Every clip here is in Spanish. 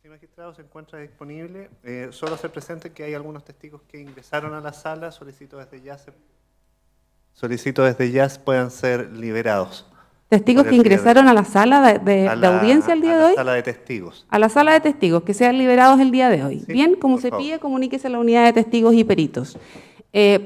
Sí, magistrado, se encuentra disponible. Solo hacer presente que hay algunos testigos que ingresaron a la sala. Solicito desde ya puedan ser liberados. Testigos que ingresaron a la sala de audiencia el día de hoy. A la sala de testigos. A la sala de testigos, que sean liberados el día de hoy. Sí, bien, como se favor. pide, comuníquese a la unidad de testigos y peritos.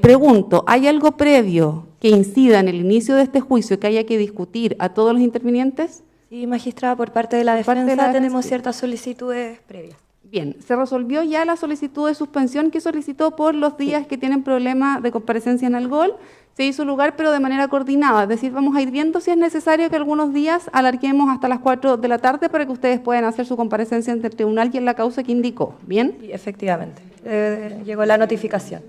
Pregunto, ¿hay algo previo que incida en el inicio de este juicio que haya que discutir a todos los intervinientes? Sí, magistrada, por parte de la defensa tenemos ciertas solicitudes previas. Bien, ¿se resolvió ya la solicitud de suspensión que solicitó por los días que tienen problema de comparecencia en Algol? Se hizo lugar, pero de manera coordinada, es decir, vamos a ir viendo si es necesario que algunos días alarguemos hasta las 4 de la tarde para que ustedes puedan hacer su comparecencia ante el tribunal y en la causa que indicó, ¿bien? Sí, efectivamente, llegó la notificación.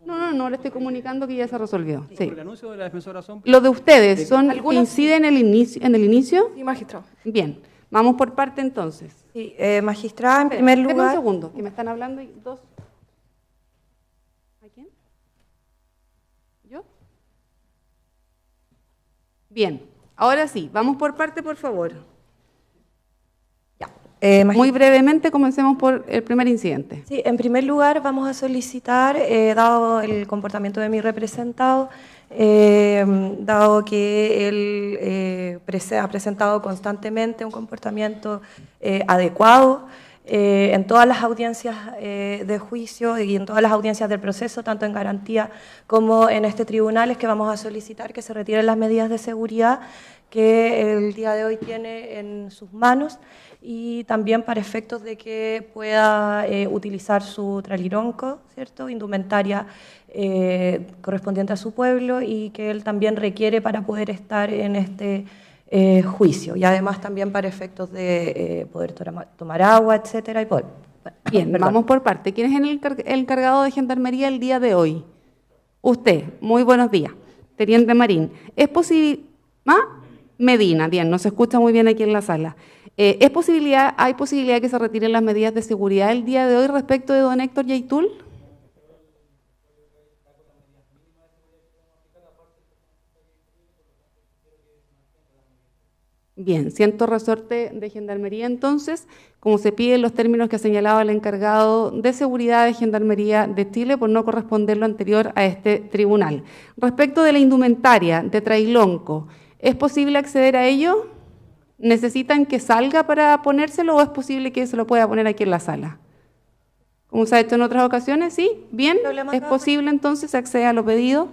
No, le estoy comunicando que ya se resolvió. Sí. El anuncio de la defensora son... ¿Los de ustedes son que inciden en el inicio? Sí, magistrado. Bien, vamos por parte entonces. Sí, magistrada, en primer lugar... Espera un segundo, que me están hablando y dos... ¿A quién? ¿Yo? Bien, ahora sí, vamos por parte, por favor. Muy brevemente, comencemos por el primer incidente. Sí, en primer lugar vamos a solicitar, dado el comportamiento de mi representado, dado que él ha presentado constantemente un comportamiento adecuado en todas las audiencias de juicio y en todas las audiencias del proceso, tanto en garantía como en este tribunal, es que vamos a solicitar que se retiren las medidas de seguridad que el día de hoy tiene en sus manos, y también para efectos de que pueda utilizar su tralironco, ¿cierto?, indumentaria correspondiente a su pueblo, y que él también requiere para poder estar en este juicio, y además también para efectos de poder tomar agua, etcétera, y poder... Bien, vamos por parte. ¿Quién es el encargado de Gendarmería el día de hoy? Usted, muy buenos días. Teniente Marín, ¿es posible...? Medina, bien, no se escucha muy bien aquí en la sala. ¿Hay posibilidad de que se retiren las medidas de seguridad el día de hoy respecto de don Héctor Yaitul? Bien, siento resorte de Gendarmería entonces, como se piden los términos que ha señalado el encargado de seguridad de Gendarmería de Chile por no corresponder lo anterior a este tribunal. Respecto de la indumentaria de Trailonco, ¿es posible acceder a ello? ¿Necesitan que salga para ponérselo o es posible que se lo pueda poner aquí en la sala? Como se ha hecho en otras ocasiones, ¿sí? Bien, es posible entonces, se accede a lo pedido.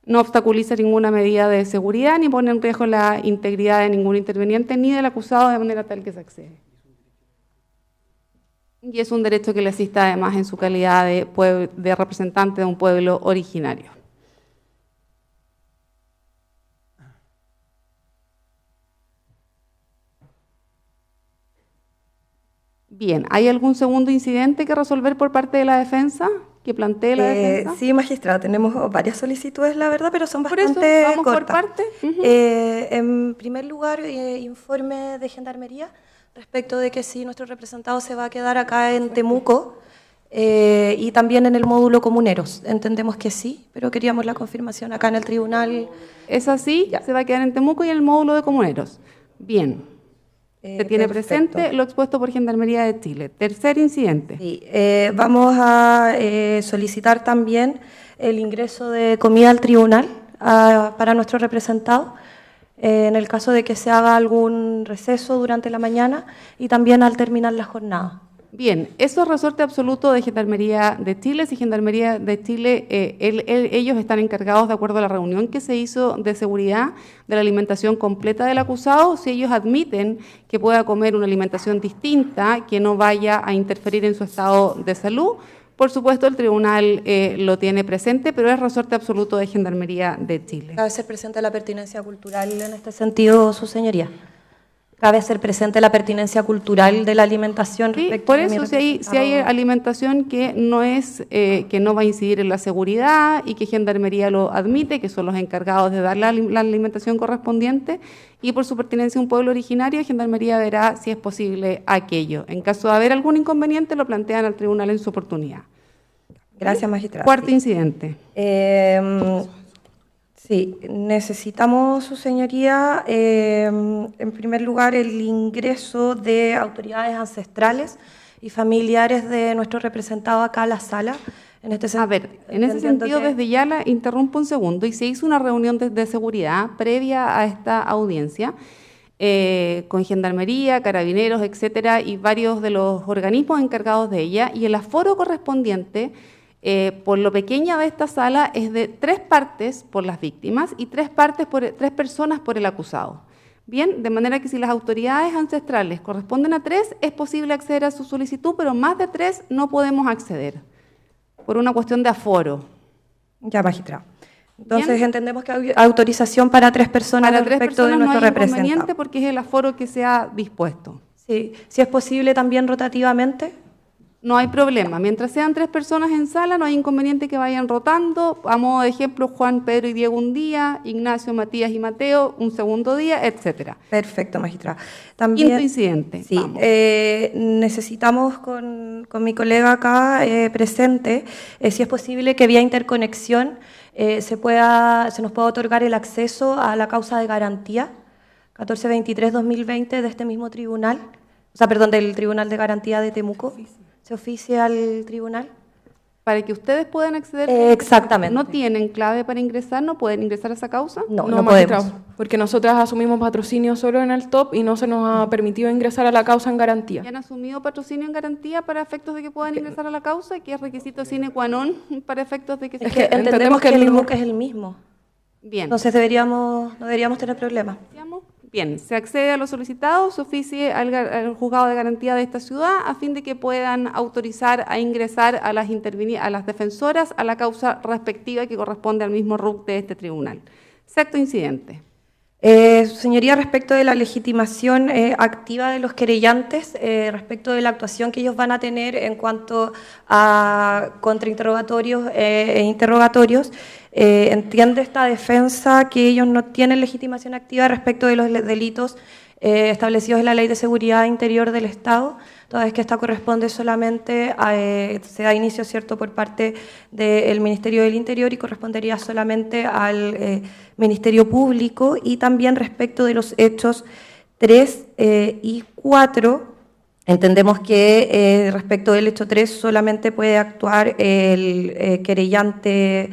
No obstaculiza ninguna medida de seguridad ni pone en riesgo la integridad de ningún interviniente ni del acusado de manera tal que se accede. Y es un derecho que le asista además en su calidad de representante de un pueblo originario. Bien, ¿hay algún segundo incidente que resolver por parte de la defensa? ¿Que plantee la defensa? Sí, magistrada, tenemos varias solicitudes, la verdad, pero son bastante cortas. Por eso, vamos cortas. por parte. En primer lugar, informe de Gendarmería respecto de que sí, nuestro representado se va a quedar acá en Temuco y también en el módulo Comuneros. Entendemos que sí, pero queríamos la confirmación acá en el tribunal. ¿Es así? Ya. Se va a quedar en Temuco y en el módulo de Comuneros. Bien. Se tiene presente lo expuesto por Gendarmería de Chile. Tercer incidente. Sí, vamos a solicitar también el ingreso de comida al tribunal para nuestro representado, en el caso de que se haga algún receso durante la mañana y también al terminar la jornada. Bien, eso es resorte absoluto de Gendarmería de Chile. Si Gendarmería de Chile, ellos están encargados, de acuerdo a la reunión que se hizo de seguridad, de la alimentación completa del acusado. Si ellos admiten que pueda comer una alimentación distinta, que no vaya a interferir en su estado de salud, por supuesto el tribunal lo tiene presente, pero es resorte absoluto de Gendarmería de Chile. ¿Cabe ser presente la pertinencia cultural en este sentido, su señoría? ¿Cabe ser presente la pertinencia cultural de la alimentación? Sí, por eso, si hay alimentación que no va a incidir en la seguridad y que Gendarmería lo admite, que son los encargados de dar la alimentación correspondiente, y por su pertinencia a un pueblo originario, Gendarmería verá si es posible aquello. En caso de haber algún inconveniente, lo plantean al tribunal en su oportunidad. Gracias, magistrada. Cuarto incidente. Sí, necesitamos, su señoría, en primer lugar, el ingreso de autoridades ancestrales y familiares de nuestro representado acá a la sala. En este A ver, en ese sentido, desde ya la interrumpo un segundo, y se hizo una reunión de seguridad previa a esta audiencia con Gendarmería, Carabineros, etcétera, y varios de los organismos encargados de ella, y el aforo correspondiente, por lo pequeña de esta sala, es de 3 partes por las víctimas y 3 personas por el acusado. Bien, de manera que si las autoridades ancestrales corresponden a 3, es posible acceder a su solicitud, pero más de 3 no podemos acceder, por una cuestión de aforo. Ya, magistrado. Entonces, Bien. entendemos que hay autorización para 3 personas Para 3 respecto de personas no nuestro hay representado. inconveniente porque es el aforo que se ha dispuesto. Sí, si es posible también rotativamente. No hay problema. Mientras sean 3 personas en sala, no hay inconveniente que vayan rotando. A modo de ejemplo, Juan, Pedro y Diego un día, Ignacio, Matías y Mateo un segundo día, etcétera. Perfecto, magistrada. También, Quinto incidente. Sí, Vamos. necesitamos con mi colega acá presente, si es posible que vía interconexión se nos pueda otorgar el acceso a la causa de garantía 1423-2020 de este mismo tribunal, o sea, perdón, del Tribunal de Garantía de Temuco. ¿Se oficia al tribunal? Para que ustedes puedan acceder. Exactamente. ¿No tienen clave para ingresar? ¿No pueden ingresar a esa causa? No No, podemos. magistrado, porque nosotras asumimos patrocinio solo en el top y no se nos ha permitido ingresar a la causa en garantía. ¿Y han asumido patrocinio en garantía para efectos de que puedan ingresar a la causa? ¿Qué es requisito sine qua non para efectos de que se Es que que entendemos que el el- IMUC es el mismo. Bien. Entonces no deberíamos tener problemas. Bien, se accede a lo solicitado, se oficie al juzgado de garantía de esta ciudad a fin de que puedan autorizar a ingresar a las defensoras a la causa respectiva que corresponde al mismo RUC de este tribunal. Sexto incidente. Señoría, respecto de la legitimación activa de los querellantes, respecto de la actuación que ellos van a tener en cuanto a contrainterrogatorios e interrogatorios, entiende esta defensa que ellos no tienen legitimación activa respecto de los delitos establecidos en la Ley de Seguridad Interior del Estado, toda vez que esta corresponde solamente se da inicio, ¿cierto?, por parte del Ministerio del Interior y correspondería solamente al Ministerio Público, y también respecto de los hechos 3 y 4, entendemos que respecto del hecho 3 solamente puede actuar el querellante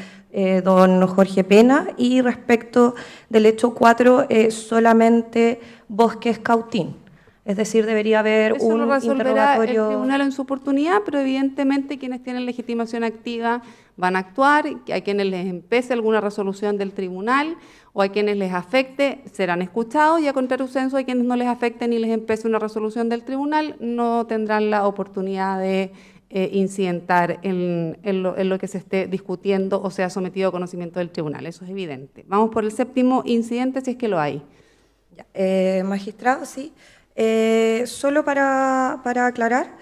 don Jorge Pena, y respecto del hecho 4 solamente Bosques Cautín. Es decir, debería haber Eso un lo resolverá interrogatorio. el tribunal en su oportunidad, pero evidentemente quienes tienen legitimación activa van a actuar, a quienes les empece alguna resolución del tribunal o a quienes les afecte serán escuchados, y a contrario censo a quienes no les afecte ni les empece una resolución del tribunal no tendrán la oportunidad de incidentar en lo que se esté discutiendo o sea sometido a conocimiento del tribunal. Eso es evidente. Vamos por el séptimo incidente, si es que lo hay. Ya, magistrado, sí. Solo para aclarar,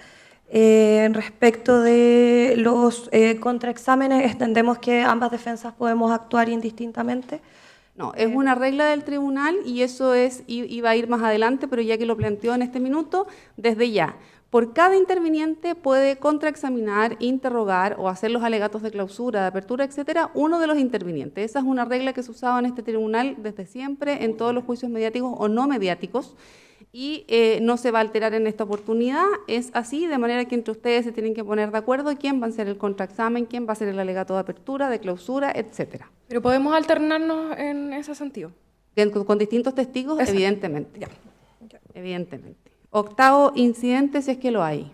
respecto de los contraexámenes, entendemos que ambas defensas podemos actuar indistintamente. No, es una regla del tribunal y eso iba a ir más adelante, pero ya que lo planteó en este minuto, desde ya. Por cada interviniente puede contraexaminar, interrogar o hacer los alegatos de clausura, de apertura, etcétera, uno de los intervinientes. Esa es una regla que se usaba en este tribunal desde siempre, en todos los juicios mediáticos o no mediáticos, y no se va a alterar en esta oportunidad. Es así, de manera que entre ustedes se tienen que poner de acuerdo quién va a hacer el contraexamen, quién va a hacer el alegato de apertura, de clausura, etcétera. Pero podemos alternarnos en ese sentido. Con distintos testigos, Exacto. evidentemente. Evidentemente. Octavo incidente, si es que lo hay.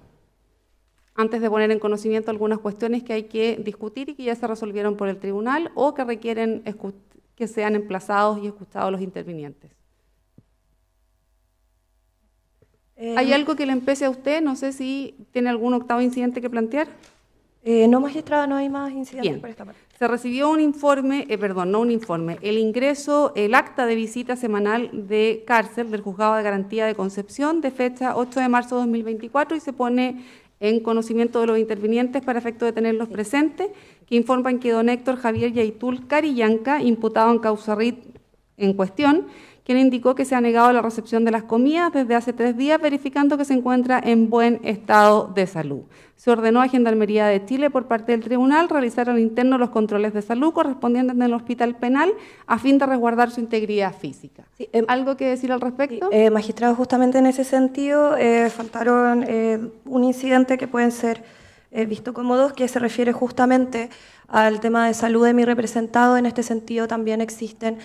Antes de poner en conocimiento algunas cuestiones que hay que discutir y que ya se resolvieron por el tribunal o que requieren que sean emplazados y escuchados los intervinientes. ¿Hay algo que le empece a usted? No sé si tiene algún octavo incidente que plantear. No, magistrada, no hay más incidentes Bien. por esta parte. Se recibió un informe, el acta de visita semanal de cárcel del Juzgado de Garantía de Concepción de fecha 8 de marzo de 2024 y se pone en conocimiento de los intervinientes para efecto de tenerlos presentes, que informan que don Héctor Javier Yaitul Carillanca, imputado en causa RIT en cuestión, quien indicó que se ha negado la recepción de las comidas desde hace 3 días, verificando que se encuentra en buen estado de salud. Se ordenó a Gendarmería de Chile por parte del tribunal realizar al interno los controles de salud correspondientes en el hospital penal a fin de resguardar su integridad física. Sí, ¿Algo que decir al respecto? Magistrado, justamente en ese sentido, faltaron un incidente que pueden ser visto como dos, que se refiere justamente al tema de salud de mi representado. En este sentido también existen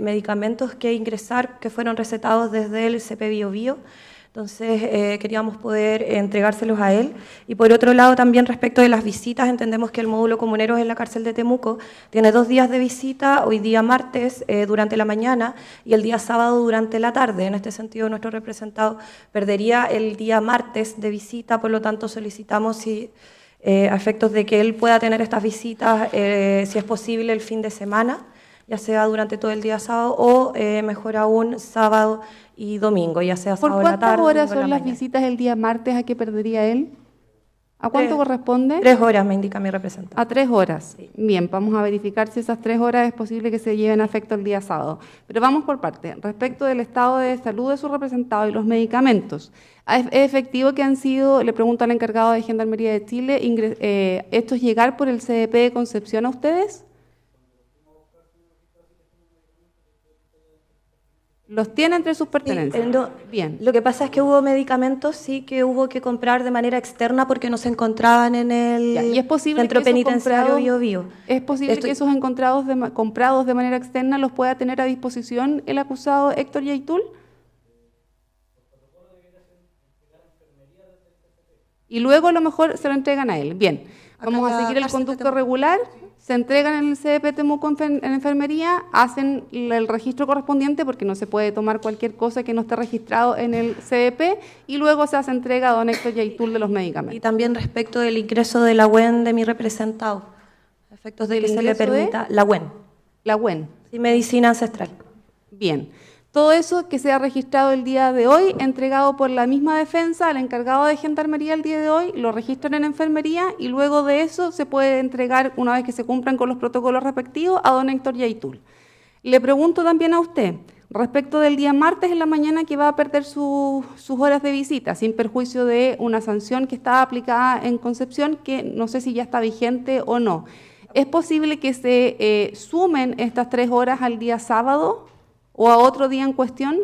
medicamentos que ingresar, que fueron recetados desde el CP Bio Bio. Entonces, queríamos poder entregárselos a él. Y por otro lado, también respecto de las visitas, entendemos que el módulo comuneros en la cárcel de Temuco tiene 2 días de visita, hoy día martes durante la mañana y el día sábado durante la tarde. En este sentido, nuestro representado perdería el día martes de visita, por lo tanto solicitamos si, a efectos de que él pueda tener estas visitas, si es posible el fin de semana, ya sea durante todo el día sábado o mejor aún sábado y domingo, ya sea ¿Por sábado en la cuántas tarde. horas domingo en son la las mañana. visitas el día martes a que perdería él? ¿A cuánto 3 corresponde? 3 horas me indica mi representante. A 3 horas. Sí. Bien, vamos a verificar si esas 3 horas es posible que se lleven a efecto el día sábado. Pero vamos por parte. Respecto del estado de salud de su representado y los medicamentos, ¿es efectivo que han sido, le pregunto al encargado de Gendarmería de Chile, estos llegar por el CDP de Concepción a ustedes? ¿Los tiene entre sus pertenencias? No, Bien. lo que pasa es que hubo medicamentos, sí, que hubo que comprar de manera externa porque no se encontraban en el Ya, ¿y es posible centro que esos penitenciario comprados- Bio Bio. ¿Es posible que esos comprados de manera externa los pueda tener a disposición el acusado Héctor Yaitul? Y luego a lo mejor se lo entregan a él. Bien, Acá vamos en a la seguir el cárcel de conducto Temuco. regular, se entregan en el CDP Temuco en enfermería, hacen el registro correspondiente porque no se puede tomar cualquier cosa que no esté registrado en el CDP y luego se hace entrega a don Héctor Yaitul de los Y medicamentos. también respecto del ingreso de la UEN de mi representado, a efectos de ¿El que se le ingreso de? permita la UEN, La UEN. sí, medicina ancestral. Bien, todo eso que sea registrado el día de hoy, entregado por la misma defensa al encargado de Gendarmería el día de hoy, lo registran en enfermería y luego de eso se puede entregar, una vez que se cumplan con los protocolos respectivos, a don Héctor Yaitul. Le pregunto también a usted, respecto del día martes en la mañana que va a perder sus horas de visita, sin perjuicio de una sanción que está aplicada en Concepción, que no sé si ya está vigente o no. ¿Es posible que se sumen estas 3 horas al día sábado o a otro día en cuestión?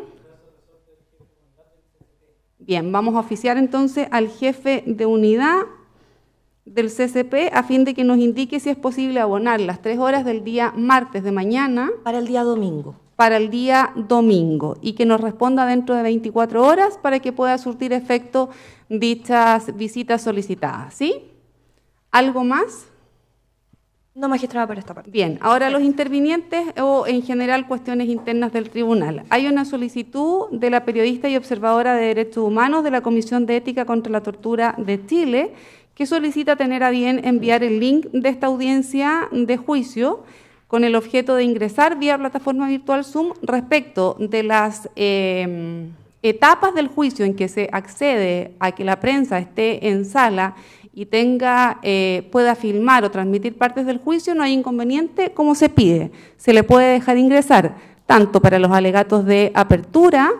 Bien, vamos a oficiar entonces al jefe de unidad del CCP a fin de que nos indique si es posible abonar las 3 horas del día martes de mañana Para el día domingo. para el día domingo y que nos responda dentro de 24 horas para que pueda surtir efecto dichas visitas solicitadas, ¿sí? ¿Algo más? No, magistrada, por esta parte. Bien, ahora los intervinientes o en general cuestiones internas del tribunal. Hay una solicitud de la periodista y observadora de derechos humanos de la Comisión de Ética contra la Tortura de Chile que solicita tener a bien enviar el link de esta audiencia de juicio con el objeto de ingresar vía plataforma virtual Zoom respecto de las etapas del juicio en que se accede a que la prensa esté en sala y pueda filmar o transmitir partes del juicio, no hay inconveniente como se pide. Se le puede dejar ingresar tanto para los alegatos de apertura,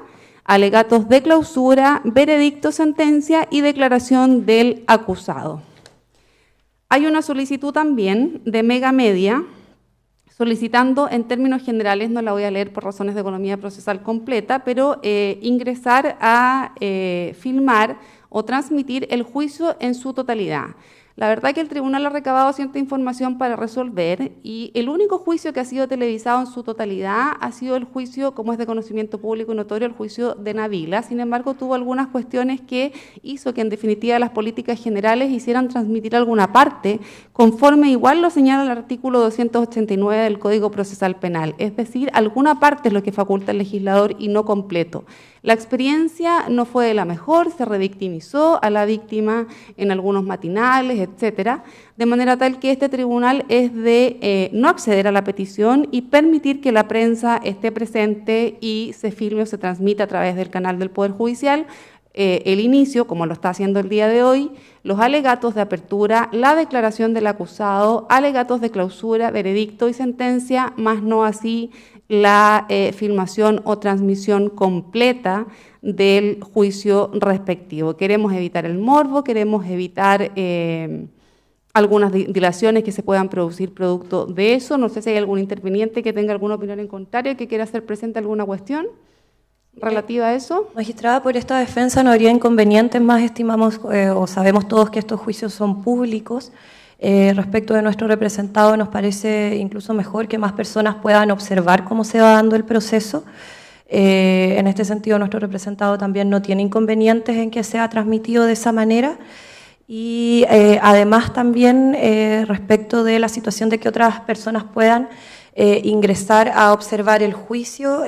alegatos de clausura, veredicto, sentencia y declaración del acusado. Hay una solicitud también de Mega Media solicitando en términos generales, no la voy a leer por razones de economía procesal completa, pero ingresar a filmar o transmitir el juicio en su totalidad. La verdad que el tribunal ha recabado cierta información para resolver y el único juicio que ha sido televisado en su totalidad ha sido el juicio, como es de conocimiento público y notorio, el juicio de Navila. Sin embargo, tuvo algunas cuestiones que hizo que en definitiva las políticas generales hicieran transmitir alguna parte, conforme igual lo señala el artículo 289 del Código Procesal Penal. Es decir, alguna parte es lo que faculta el legislador y no completo. La experiencia no fue de la mejor, se revictimizó a la víctima en algunos matinales, etcétera, de manera tal que este tribunal es de no acceder a la petición y permitir que la prensa esté presente y se filme o se transmita a través del canal del Poder Judicial el inicio, como lo está haciendo el día de hoy, los alegatos de apertura, la declaración del acusado, alegatos de clausura, veredicto y sentencia, más no así la filmación o transmisión completa del juicio respectivo. Queremos evitar el morbo, queremos evitar algunas dilaciones que se puedan producir producto de eso. No sé si hay algún interviniente que tenga alguna opinión en contrario, que quiera hacer presente alguna cuestión relativa a eso. Magistrada, por esta defensa no habría inconvenientes, más estimamos o sabemos todos que estos juicios son públicos. Respecto de nuestro representado, nos parece incluso mejor que más personas puedan observar cómo se va dando el proceso. En este sentido, nuestro representado también no tiene inconvenientes en que sea transmitido de esa manera. Y además también respecto de la situación de que otras personas puedan ingresar a observar el juicio,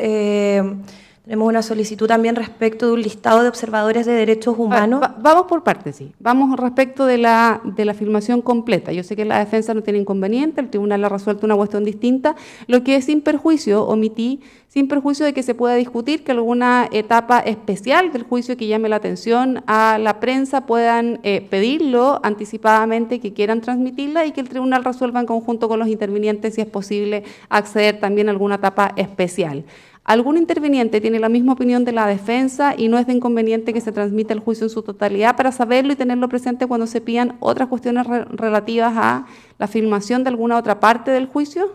tenemos una solicitud también respecto de un listado de observadores de derechos humanos. Vamos por partes, sí. Vamos respecto de la filmación completa. Yo sé que la defensa no tiene inconveniente, el tribunal ha resuelto una cuestión distinta. Lo que es sin perjuicio, omití, sin perjuicio de que se pueda discutir que alguna etapa especial del juicio que llame la atención a la prensa puedan pedirlo anticipadamente, que quieran transmitirla y que el tribunal resuelva en conjunto con los intervinientes si es posible acceder también a alguna etapa especial. ¿Algún interviniente tiene la misma opinión de la defensa y no es de inconveniente que se transmita el juicio en su totalidad para saberlo y tenerlo presente cuando se pidan otras cuestiones relativas a la filmación de alguna otra parte del juicio?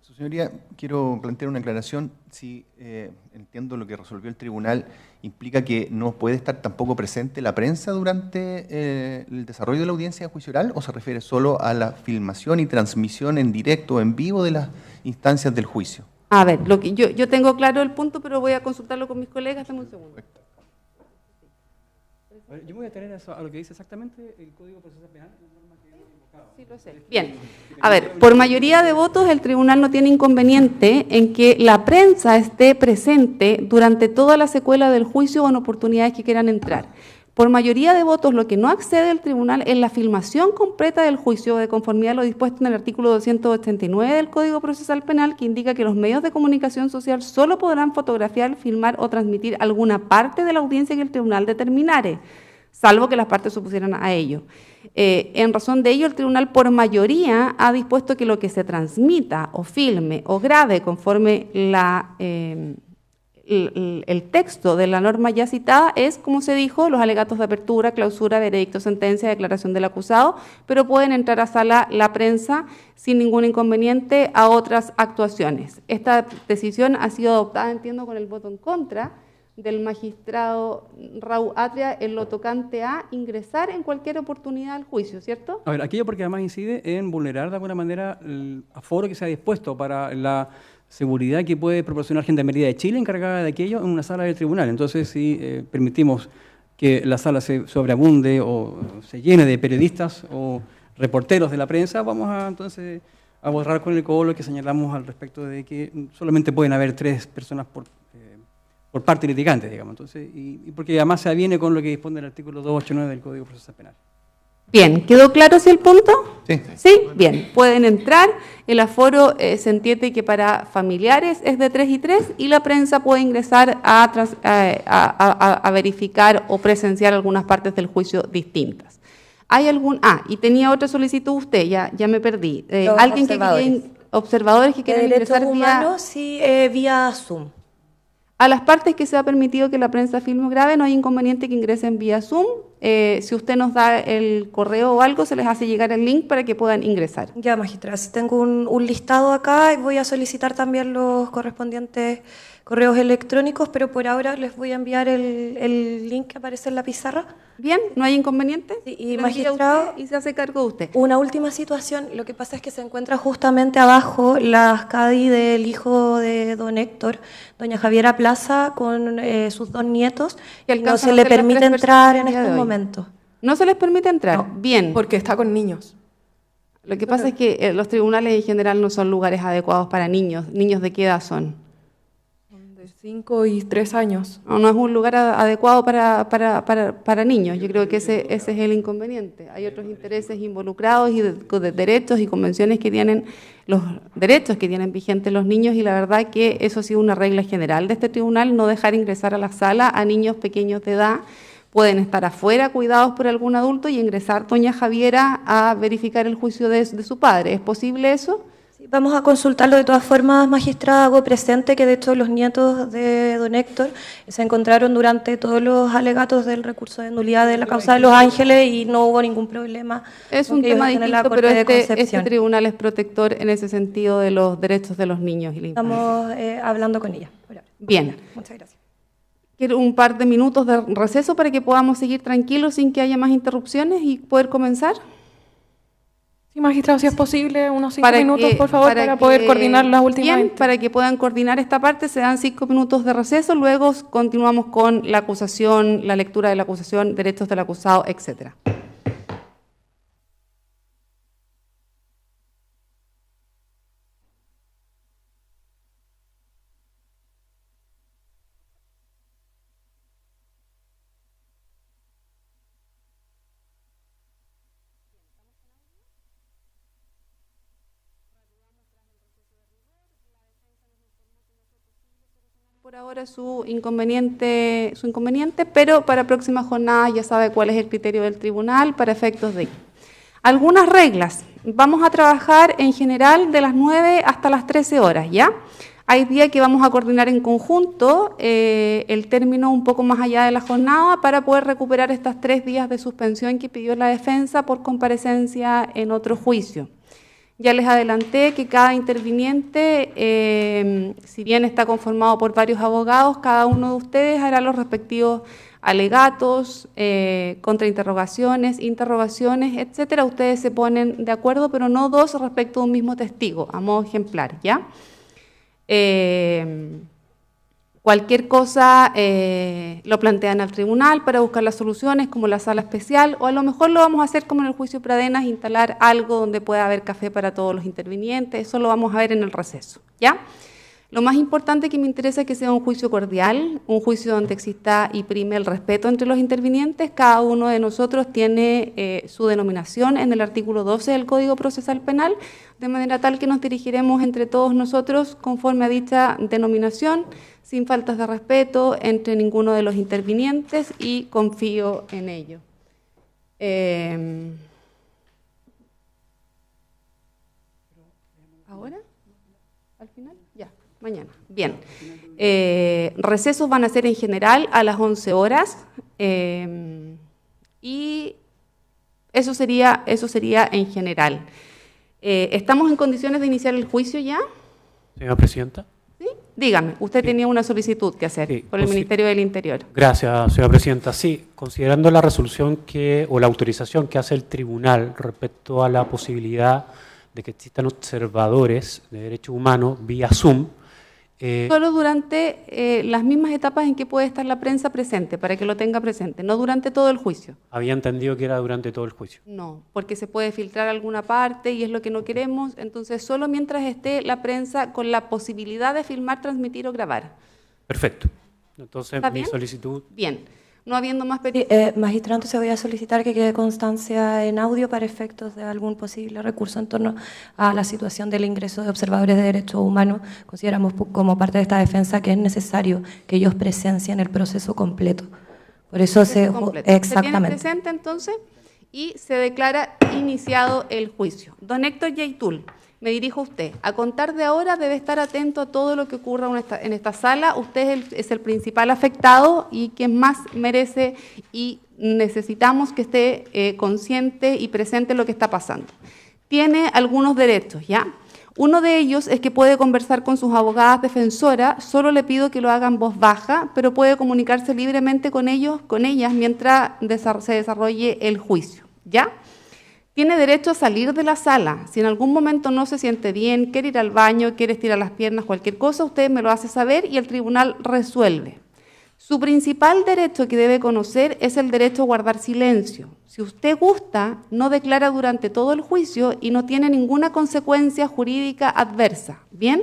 Su señoría, quiero plantear una aclaración. Si entiendo lo que resolvió el tribunal, ¿implica que no puede estar tampoco presente la prensa durante el desarrollo de la audiencia de juicio oral o se refiere solo a la filmación y transmisión en directo, en vivo de las instancias del juicio? A ver, yo tengo claro el punto, pero voy a consultarlo con mis colegas. Dame un segundo. Yo me voy a tener a lo que dice exactamente el Código Procesal Penal. Sí, lo sé. Bien. A ver, por mayoría de votos, el tribunal no tiene inconveniente en que la prensa esté presente durante toda la secuela del juicio o en oportunidades que quieran entrar. Por mayoría de votos, lo que no accede el tribunal es la filmación completa del juicio de conformidad a lo dispuesto en el artículo 289 del Código Procesal Penal, que indica que los medios de comunicación social solo podrán fotografiar, filmar o transmitir alguna parte de la audiencia que el tribunal determinare, salvo que las partes se opusieran a ello. En razón de ello, el tribunal por mayoría ha dispuesto que lo que se transmita o filme o grabe conforme el texto de la norma ya citada es, como se dijo, los alegatos de apertura, clausura, veredicto, sentencia, declaración del acusado, pero pueden entrar a sala la prensa sin ningún inconveniente a otras actuaciones. Esta decisión ha sido adoptada, entiendo, con el voto en contra del magistrado Raúl Atria en lo tocante a ingresar en cualquier oportunidad al juicio, ¿cierto? A ver, aquello porque además incide en vulnerar de alguna manera el aforo que se ha dispuesto para la seguridad que puede proporcionar Gendarmería de Chile encargada de aquello en una sala del tribunal. Entonces, si permitimos que la sala se sobreabunde o se llene de periodistas o reporteros de la prensa, vamos entonces a borrar con el colo que señalamos al respecto de que solamente pueden haber 3 personas por parte litigante, digamos. Entonces, y porque además se aviene con lo que dispone el artículo 289 del Código Procesal Penal. Bien, ¿quedó claro ese el punto? Sí. Sí, bien, pueden entrar, el aforo se entiende que para familiares es de 3 y 3 y la prensa puede ingresar a verificar o presenciar algunas partes del juicio distintas. ¿Hay algún...? Y tenía otra solicitud usted, ya me perdí. ¿Alguien observadores que quieran ingresar derechos vía...? humanos, sí, vía Zoom. A las partes que se ha permitido que la prensa filme o grabe, no hay inconveniente que ingresen vía Zoom. Si usted nos da el correo o algo, se les hace llegar el link para que puedan ingresar. Ya, magistrada, si tengo un listado acá y voy a solicitar también los correspondientes correos electrónicos, pero por ahora les voy a enviar el link que aparece en la pizarra. Bien, ¿no hay inconveniente? Sí, y Lo envía magistrado, usted y se hace cargo de usted. una última situación, lo que pasa es que se encuentra justamente abajo la CADI del hijo de don Héctor, doña Javiera Plaza, con sus 2 nietos, Que y no alcanzan se a le ser las permite 3 entrar en personas el día estos de hoy. momentos. ¿No se les permite entrar? No, Bien. porque está con niños. Lo que pasa es que los tribunales en general no son lugares adecuados para niños. ¿Niños de qué edad son? De 5 y 3 años. No es un lugar adecuado para niños. Yo creo que ese es el inconveniente. Hay otros intereses involucrados y de derechos y convenciones que tienen los derechos que tienen vigentes los niños y la verdad que eso ha sido una regla general de este tribunal, no dejar ingresar a la sala a niños pequeños de edad. Pueden estar afuera cuidados por algún adulto y ingresar doña Javiera a verificar el juicio de su padre. ¿Es posible eso? Sí, Vamos a consultarlo de todas formas, magistrada. Hago presente que de hecho los nietos de don Héctor se encontraron durante todos los alegatos del recurso de nulidad de la causa de Los Ángeles y no hubo ningún problema. Es un con que ellos tema estén en la distinto, Corte pero de este Concepción. tribunal es protector en ese sentido de los derechos de los niños y la infancia. Estamos hablando con ella. Bien. Muchas gracias. Quiero un par de minutos de receso para que podamos seguir tranquilos sin que haya más interrupciones y poder comenzar. Sí, magistrado, si es posible, unos 5 minutos, por favor, para poder coordinar las últimas. Bien, para que puedan coordinar esta parte, se dan 5 minutos de receso, luego continuamos con la acusación, la lectura de la acusación, derechos del acusado, etcétera. Por ahora su inconveniente, pero para próximas jornadas ya sabe cuál es el criterio del tribunal para efectos de algunas reglas. Vamos a trabajar en general de las 9 hasta las 13 horas, ¿ya? Hay días que vamos a coordinar en conjunto el término un poco más allá de la jornada para poder recuperar estas 3 días de suspensión que pidió la defensa por comparecencia en otro juicio. Ya les adelanté que cada interviniente, si bien está conformado por varios abogados, cada uno de ustedes hará los respectivos alegatos, contrainterrogaciones, interrogaciones, etcétera. Ustedes se ponen de acuerdo, pero no dos respecto a un mismo testigo, a modo ejemplar, ¿ya? Cualquier cosa lo plantean al tribunal para buscar las soluciones, como la sala especial, o a lo mejor lo vamos a hacer como en el juicio Pradenas, instalar algo donde pueda haber café para todos los intervinientes. Eso lo vamos a ver en el receso, ¿ya? Lo más importante que me interesa es que sea un juicio cordial, un juicio donde exista y prime el respeto entre los intervinientes. Cada uno de nosotros tiene su denominación en el artículo 12 del Código Procesal Penal, de manera tal que nos dirigiremos entre todos nosotros conforme a dicha denominación, sin faltas de respeto entre ninguno de los intervinientes, y confío en ello. ¿Ahora? ¿Al final? Ya, mañana. Bien. Recesos van a ser en general a las 11 horas y eso sería en general. ¿Estamos en condiciones de iniciar el juicio ya? Señora Presidenta. ¿Sí? Dígame, usted tenía una solicitud que hacer por el Ministerio del Interior. Gracias, señora Presidenta. Sí, considerando la resolución o la autorización que hace el tribunal respecto a la posibilidad de que existan observadores de derechos humanos vía Zoom. Solo durante las mismas etapas en que puede estar la prensa presente, para que lo tenga presente, no durante todo el juicio. Había entendido que era durante todo el juicio. No, porque se puede filtrar alguna parte y es lo que no queremos, entonces solo mientras esté la prensa con la posibilidad de filmar, transmitir o grabar. Perfecto. Entonces, ¿Está mi bien? solicitud... Bien. No habiendo más Sí, peticiones. magistrado, entonces voy a solicitar que quede constancia en audio para efectos de algún posible recurso en torno a la situación del ingreso de observadores de derechos humanos. Consideramos como parte de esta defensa que es necesario que ellos presencien el proceso completo. Por eso Completo. exactamente. Se tiene presente entonces y se declara iniciado el juicio. Don Héctor Yaitul, me dirijo a usted. A contar de ahora debe estar atento a todo lo que ocurra en esta sala. Usted es el principal afectado y quien más merece y necesitamos que esté consciente y presente lo que está pasando. Tiene algunos derechos, ¿ya? Uno de ellos es que puede conversar con sus abogadas defensoras. Solo le pido que lo haga en voz baja, pero puede comunicarse libremente con ellas mientras se desarrolle el juicio, ¿ya? Tiene derecho a salir de la sala. Si en algún momento no se siente bien, quiere ir al baño, quiere estirar las piernas, cualquier cosa, usted me lo hace saber y el tribunal resuelve. Su principal derecho que debe conocer es el derecho a guardar silencio. Si usted gusta, no declara durante todo el juicio y no tiene ninguna consecuencia jurídica adversa. ¿Bien?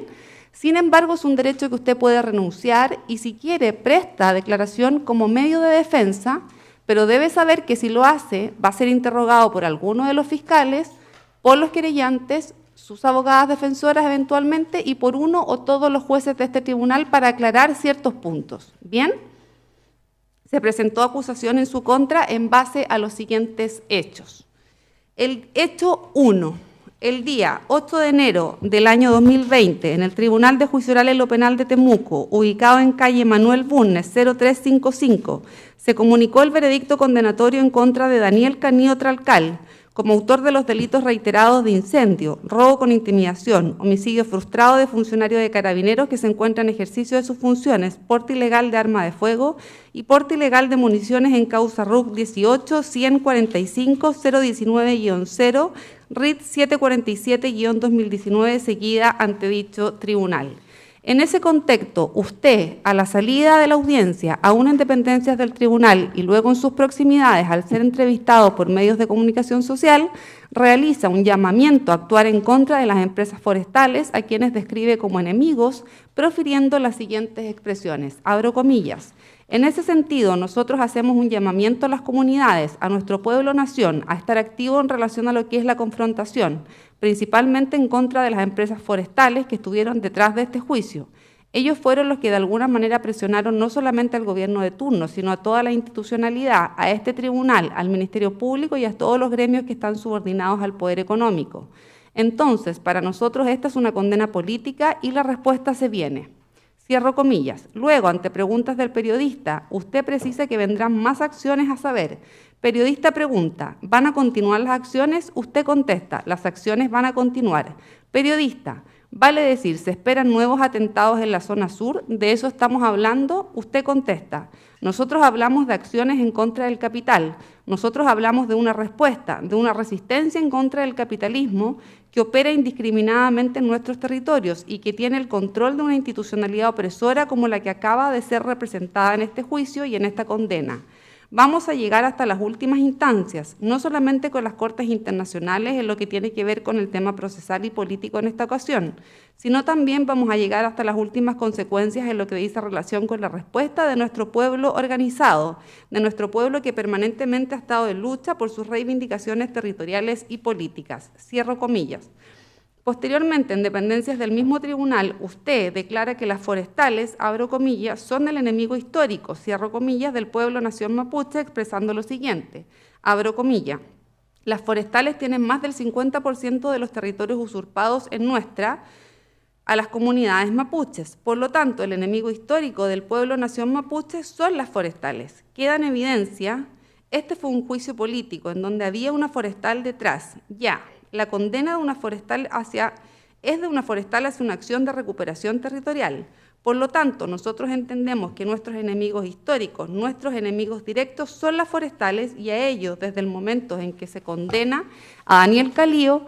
Sin embargo, es un derecho que usted puede renunciar y si quiere presta declaración como medio de defensa, pero debe saber que si lo hace va a ser interrogado por alguno de los fiscales, por los querellantes, sus abogadas defensoras eventualmente y por uno o todos los jueces de este tribunal para aclarar ciertos puntos. ¿Bien? Se presentó acusación en su contra en base a los siguientes hechos. El hecho 1. el día 8 de enero del año 2020, en el Tribunal de Juicio Oral en lo Penal de Temuco, ubicado en calle Manuel Bulnes, 0355, se comunicó el veredicto condenatorio en contra de Daniel Canío Tralcal, como autor de los delitos reiterados de incendio, robo con intimidación, homicidio frustrado de funcionario de Carabineros que se encuentra en ejercicio de sus funciones, porte ilegal de arma de fuego y porte ilegal de municiones en causa RUC 18-145-019-0, RIT 747-2019, seguida ante dicho tribunal. En ese contexto, usted, a la salida de la audiencia, aún en dependencias del tribunal y luego en sus proximidades, al ser entrevistado por medios de comunicación social, realiza un llamamiento a actuar en contra de las empresas forestales, a quienes describe como enemigos, profiriendo las siguientes expresiones, abro comillas. En ese sentido, nosotros hacemos un llamamiento a las comunidades, a nuestro pueblo-nación, a estar activo en relación a lo que es la confrontación, principalmente en contra de las empresas forestales que estuvieron detrás de este juicio. Ellos fueron los que de alguna manera presionaron no solamente al gobierno de turno, sino a toda la institucionalidad, a este tribunal, al Ministerio Público y a todos los gremios que están subordinados al poder económico. Entonces, para nosotros esta es una condena política y la respuesta se viene. Cierro comillas. Luego, ante preguntas del periodista, usted precisa que vendrán más acciones a saber. Periodista pregunta, ¿van a continuar las acciones? Usted contesta, las acciones van a continuar. Periodista, vale decir, ¿se esperan nuevos atentados en la zona sur? ¿De eso estamos hablando? Usted contesta, nosotros hablamos de acciones en contra del capital. Nosotros hablamos de una respuesta, de una resistencia en contra del capitalismo que opera indiscriminadamente en nuestros territorios y que tiene el control de una institucionalidad opresora como la que acaba de ser representada en este juicio y en esta condena. Vamos a llegar hasta las últimas instancias, no solamente con las Cortes Internacionales en lo que tiene que ver con el tema procesal y político en esta ocasión, sino también vamos a llegar hasta las últimas consecuencias en lo que dice relación con la respuesta de nuestro pueblo organizado, de nuestro pueblo que permanentemente ha estado en lucha por sus reivindicaciones territoriales y políticas. Cierro comillas. Posteriormente, en dependencias del mismo tribunal, usted declara que las forestales, abro comillas, son el enemigo histórico, cierro comillas, del pueblo-nación mapuche, expresando lo siguiente, abro comillas, las forestales tienen más del 50% de los territorios usurpados en nuestra a las comunidades mapuches. Por lo tanto, el enemigo histórico del pueblo-nación mapuche son las forestales. Queda en evidencia, este fue un juicio político en donde había una forestal detrás, ya. La condena de una forestal es de una forestal hacia una acción de recuperación territorial. Por lo tanto, nosotros entendemos que nuestros enemigos históricos, nuestros enemigos directos son las forestales y a ellos, desde el momento en que se condena a Daniel Canío,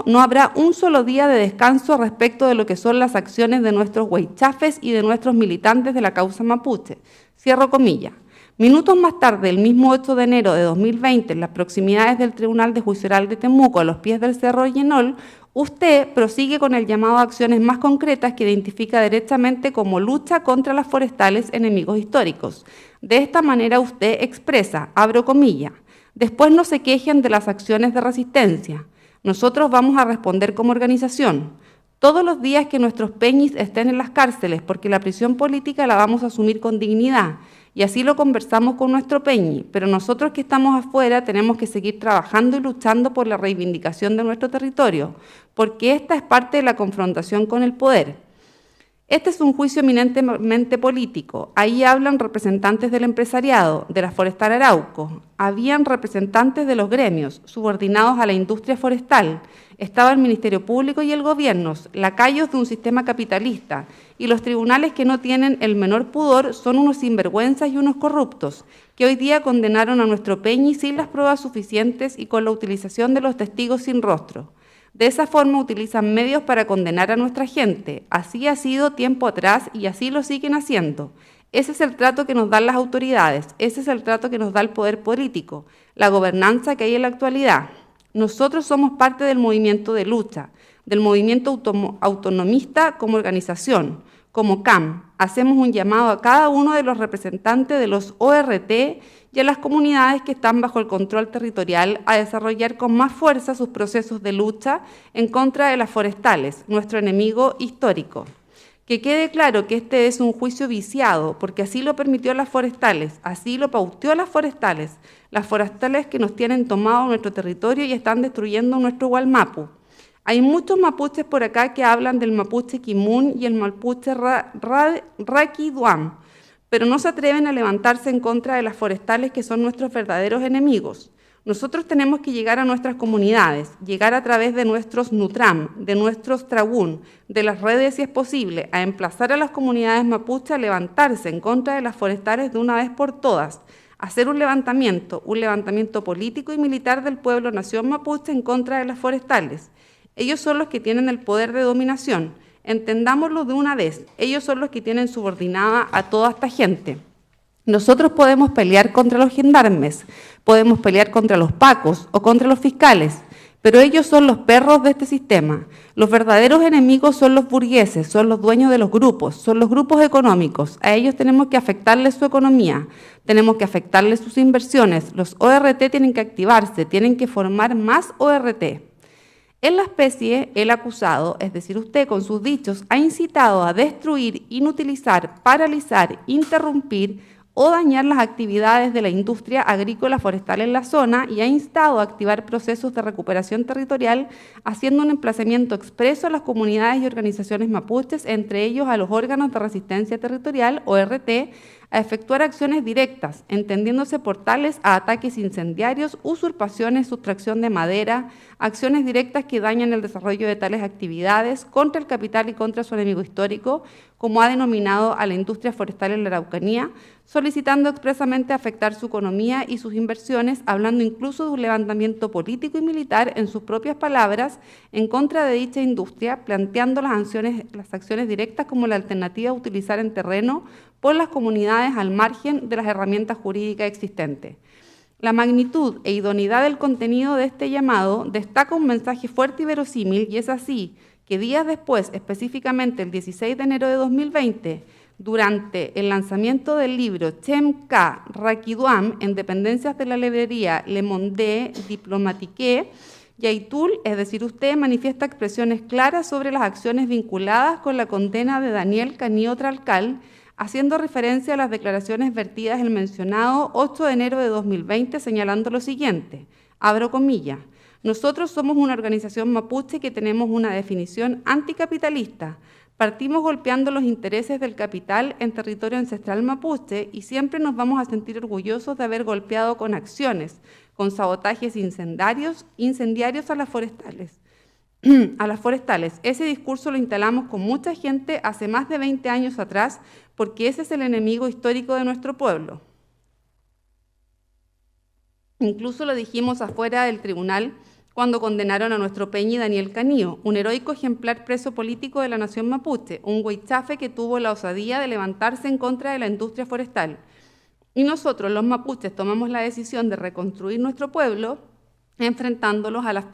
no habrá un solo día de descanso respecto de lo que son las acciones de nuestros huaychafes y de nuestros militantes de la causa mapuche. Cierro comillas. Minutos más tarde, el mismo 8 de enero de 2020, en las proximidades del Tribunal de Juicio Oral de Temuco, a los pies del Cerro Llenol, usted prosigue con el llamado a acciones más concretas que identifica derechamente como lucha contra las forestales enemigos históricos. De esta manera usted expresa, abro comillas, después no se quejen de las acciones de resistencia. Nosotros vamos a responder como organización. Todos los días que nuestros peñis estén en las cárceles, porque la prisión política la vamos a asumir con dignidad. Y así lo conversamos con nuestro peñi, pero nosotros que estamos afuera tenemos que seguir trabajando y luchando por la reivindicación de nuestro territorio, porque esta es parte de la confrontación con el poder. Este es un juicio eminentemente político. Ahí hablan representantes del empresariado, de la Forestal Arauco. Habían representantes de los gremios, subordinados a la industria forestal. Estaba el Ministerio Público y el Gobierno, lacayos de un sistema capitalista. Y los tribunales que no tienen el menor pudor son unos sinvergüenzas y unos corruptos, que hoy día condenaron a nuestro peñi sin las pruebas suficientes y con la utilización de los testigos sin rostro. De esa forma utilizan medios para condenar a nuestra gente. Así ha sido tiempo atrás y así lo siguen haciendo. Ese es el trato que nos dan las autoridades, ese es el trato que nos da el poder político, la gobernanza que hay en la actualidad. Nosotros somos parte del movimiento de lucha, del movimiento autonomista como organización, como CAM. Hacemos un llamado a cada uno de los representantes de los ORT y a las comunidades que están bajo el control territorial a desarrollar con más fuerza sus procesos de lucha en contra de las forestales, nuestro enemigo histórico. Que quede claro que este es un juicio viciado, porque así lo permitió las forestales, así lo pauteó las forestales que nos tienen tomado nuestro territorio y están destruyendo nuestro Gualmapu. Hay muchos mapuches por acá que hablan del mapuche Kimun y el mapuche Raquiduam, pero no se atreven a levantarse en contra de las forestales que son nuestros verdaderos enemigos. Nosotros tenemos que llegar a nuestras comunidades, llegar a través de nuestros Nutram, de nuestros Tragún, de las redes si es posible, a emplazar a las comunidades mapuche a levantarse en contra de las forestales de una vez por todas, hacer un levantamiento político y militar del pueblo nación mapuche en contra de las forestales. Ellos son los que tienen el poder de dominación. Entendámoslo de una vez. Ellos son los que tienen subordinada a toda esta gente. Nosotros podemos pelear contra los gendarmes, podemos pelear contra los pacos o contra los fiscales, pero ellos son los perros de este sistema. Los verdaderos enemigos son los burgueses, son los dueños de los grupos, son los grupos económicos. A ellos tenemos que afectarles su economía, tenemos que afectarles sus inversiones. Los ORT tienen que activarse, tienen que formar más ORT. En la especie, el acusado, es decir, usted con sus dichos, ha incitado a destruir, inutilizar, paralizar, interrumpir o dañar las actividades de la industria agrícola forestal en la zona y ha instado a activar procesos de recuperación territorial, haciendo un emplazamiento expreso a las comunidades y organizaciones mapuches, entre ellos a los órganos de resistencia territorial, ORT, a efectuar acciones directas, entendiéndose por tales a ataques incendiarios, usurpaciones, sustracción de madera, acciones directas que dañan el desarrollo de tales actividades contra el capital y contra su enemigo histórico, como ha denominado a la industria forestal en la Araucanía, solicitando expresamente afectar su economía y sus inversiones, hablando incluso de un levantamiento político y militar, en sus propias palabras, en contra de dicha industria, planteando las acciones directas como la alternativa a utilizar en terreno por las comunidades al margen de las herramientas jurídicas existentes. La magnitud e idoneidad del contenido de este llamado destaca un mensaje fuerte y verosímil, y es así que días después, específicamente el 16 de enero de 2020, durante el lanzamiento del libro Chemka Raquiduam en dependencias de la librería Le Monde Diplomatique, Yaitul, es decir, usted, manifiesta expresiones claras sobre las acciones vinculadas con la condena de Daniel Canío Tralcal, haciendo referencia a las declaraciones vertidas el mencionado 8 de enero de 2020, señalando lo siguiente, abro comillas: nosotros somos una organización mapuche que tenemos una definición anticapitalista. Partimos golpeando los intereses del capital en territorio ancestral mapuche y siempre nos vamos a sentir orgullosos de haber golpeado con acciones, con sabotajes incendiarios a las forestales. Ese discurso lo instalamos con mucha gente hace más de 20 años atrás, porque ese es el enemigo histórico de nuestro pueblo. Incluso lo dijimos afuera del tribunal cuando condenaron a nuestro Peñi Daniel Canío, un heroico ejemplar preso político de la nación mapuche, un huichafe que tuvo la osadía de levantarse en contra de la industria forestal. Y nosotros, los mapuches, tomamos la decisión de reconstruir nuestro pueblo enfrentándolos a las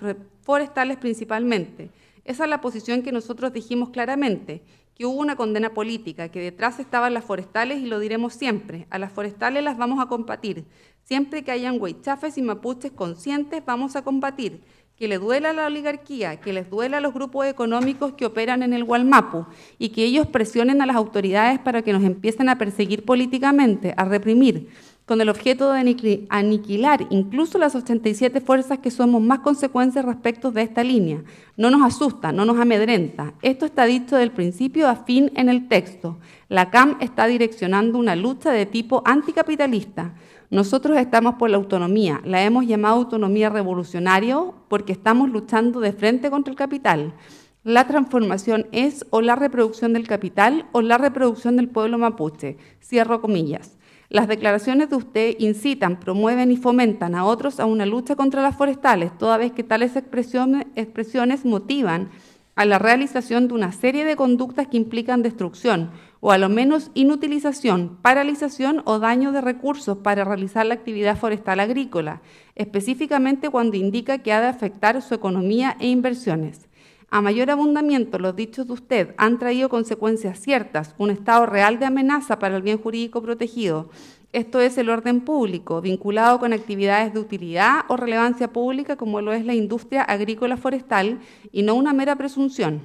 forestales principalmente. Esa es la posición que nosotros dijimos claramente, que hubo una condena política, que detrás estaban las forestales y lo diremos siempre. A las forestales las vamos a combatir. Siempre que hayan huichafes y mapuches conscientes, vamos a combatir. Que le duela a la oligarquía, que les duela a los grupos económicos que operan en el Gualmapu y que ellos presionen a las autoridades para que nos empiecen a perseguir políticamente, a reprimir, con el objeto de aniquilar incluso las 87 fuerzas que somos más consecuentes respecto de esta línea. No nos asusta, no nos amedrenta. Esto está dicho del principio a fin en el texto. La CAM está direccionando una lucha de tipo anticapitalista. Nosotros estamos por la autonomía, la hemos llamado autonomía revolucionaria porque estamos luchando de frente contra el capital. La transformación es o la reproducción del capital o la reproducción del pueblo mapuche. Cierro comillas. Las declaraciones de usted incitan, promueven y fomentan a otros a una lucha contra las forestales, toda vez que tales expresiones motivan a la realización de una serie de conductas que implican destrucción, o a lo menos inutilización, paralización o daño de recursos para realizar la actividad forestal agrícola, específicamente cuando indica que ha de afectar su economía e inversiones. A mayor abundamiento, los dichos de usted han traído consecuencias ciertas, un estado real de amenaza para el bien jurídico protegido. Esto es el orden público, vinculado con actividades de utilidad o relevancia pública como lo es la industria agrícola forestal y no una mera presunción.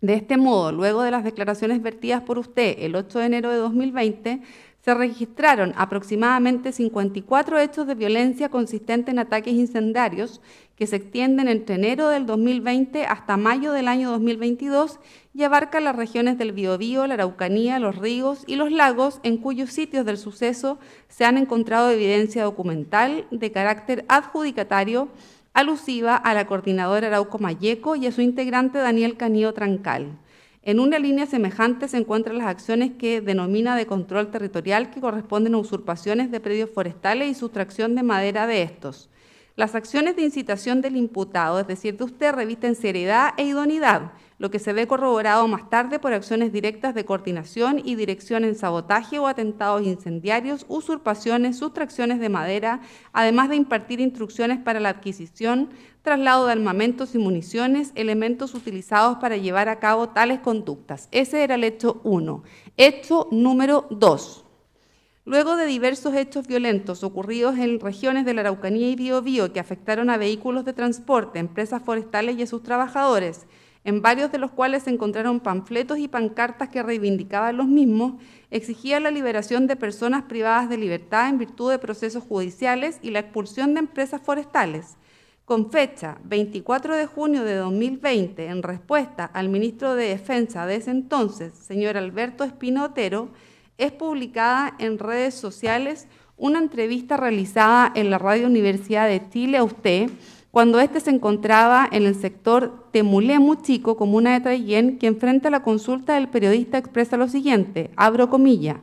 De este modo, luego de las declaraciones vertidas por usted el 8 de enero de 2020, se registraron aproximadamente 54 hechos de violencia consistentes en ataques incendiarios que se extienden entre enero del 2020 hasta mayo del año 2022 y abarcan las regiones del Biobío, la Araucanía, los ríos y los lagos, en cuyos sitios del suceso se han encontrado evidencia documental de carácter adjudicatario alusiva a la coordinadora Arauco Mayeco y a su integrante Daniel Canío Trancal. En una línea semejante se encuentran las acciones que denomina de control territorial, que corresponden a usurpaciones de predios forestales y sustracción de madera de estos. Las acciones de incitación del imputado, es decir, de usted, revisten seriedad e idoneidad, lo que se ve corroborado más tarde por acciones directas de coordinación y dirección en sabotaje o atentados incendiarios, usurpaciones, sustracciones de madera, además de impartir instrucciones para la adquisición, traslado de armamentos y municiones, elementos utilizados para llevar a cabo tales conductas. Ese era el hecho 1. Hecho número 2. Luego de diversos hechos violentos ocurridos en regiones de la Araucanía y Biobío que afectaron a vehículos de transporte, empresas forestales y a sus trabajadores, en varios de los cuales se encontraron panfletos y pancartas que reivindicaban los mismos, exigían la liberación de personas privadas de libertad en virtud de procesos judiciales y la expulsión de empresas forestales. Con fecha 24 de junio de 2020, en respuesta al ministro de Defensa de ese entonces, señor Alberto Espino Otero, es publicada en redes sociales una entrevista realizada en la Radio Universidad de Chile a usted, cuando éste se encontraba en el sector Temulemu Chico, comuna de Traillén, que enfrente a la consulta del periodista expresa lo siguiente, abro comillas: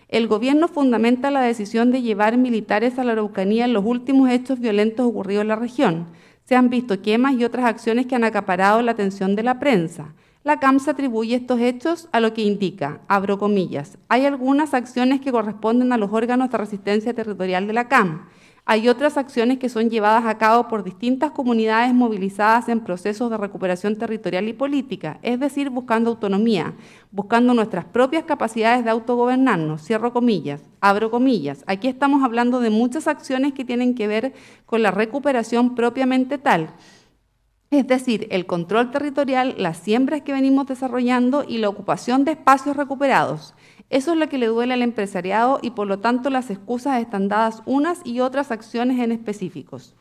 el gobierno fundamenta la decisión de llevar militares a la Araucanía en los últimos hechos violentos ocurridos en la región. Se han visto quemas y otras acciones que han acaparado la atención de la prensa. La CAM se atribuye estos hechos a lo que indica, abro comillas, hay algunas acciones que corresponden a los órganos de resistencia territorial de la CAM. Hay otras acciones que son llevadas a cabo por distintas comunidades movilizadas en procesos de recuperación territorial y política, es decir, buscando autonomía, buscando nuestras propias capacidades de autogobernarnos, cierro comillas, abro comillas. Aquí estamos hablando de muchas acciones que tienen que ver con la recuperación propiamente tal, es decir, el control territorial, las siembras que venimos desarrollando y la ocupación de espacios recuperados. Eso es lo que le duele al empresariado y por lo tanto las excusas están dadas unas y otras acciones en específicos.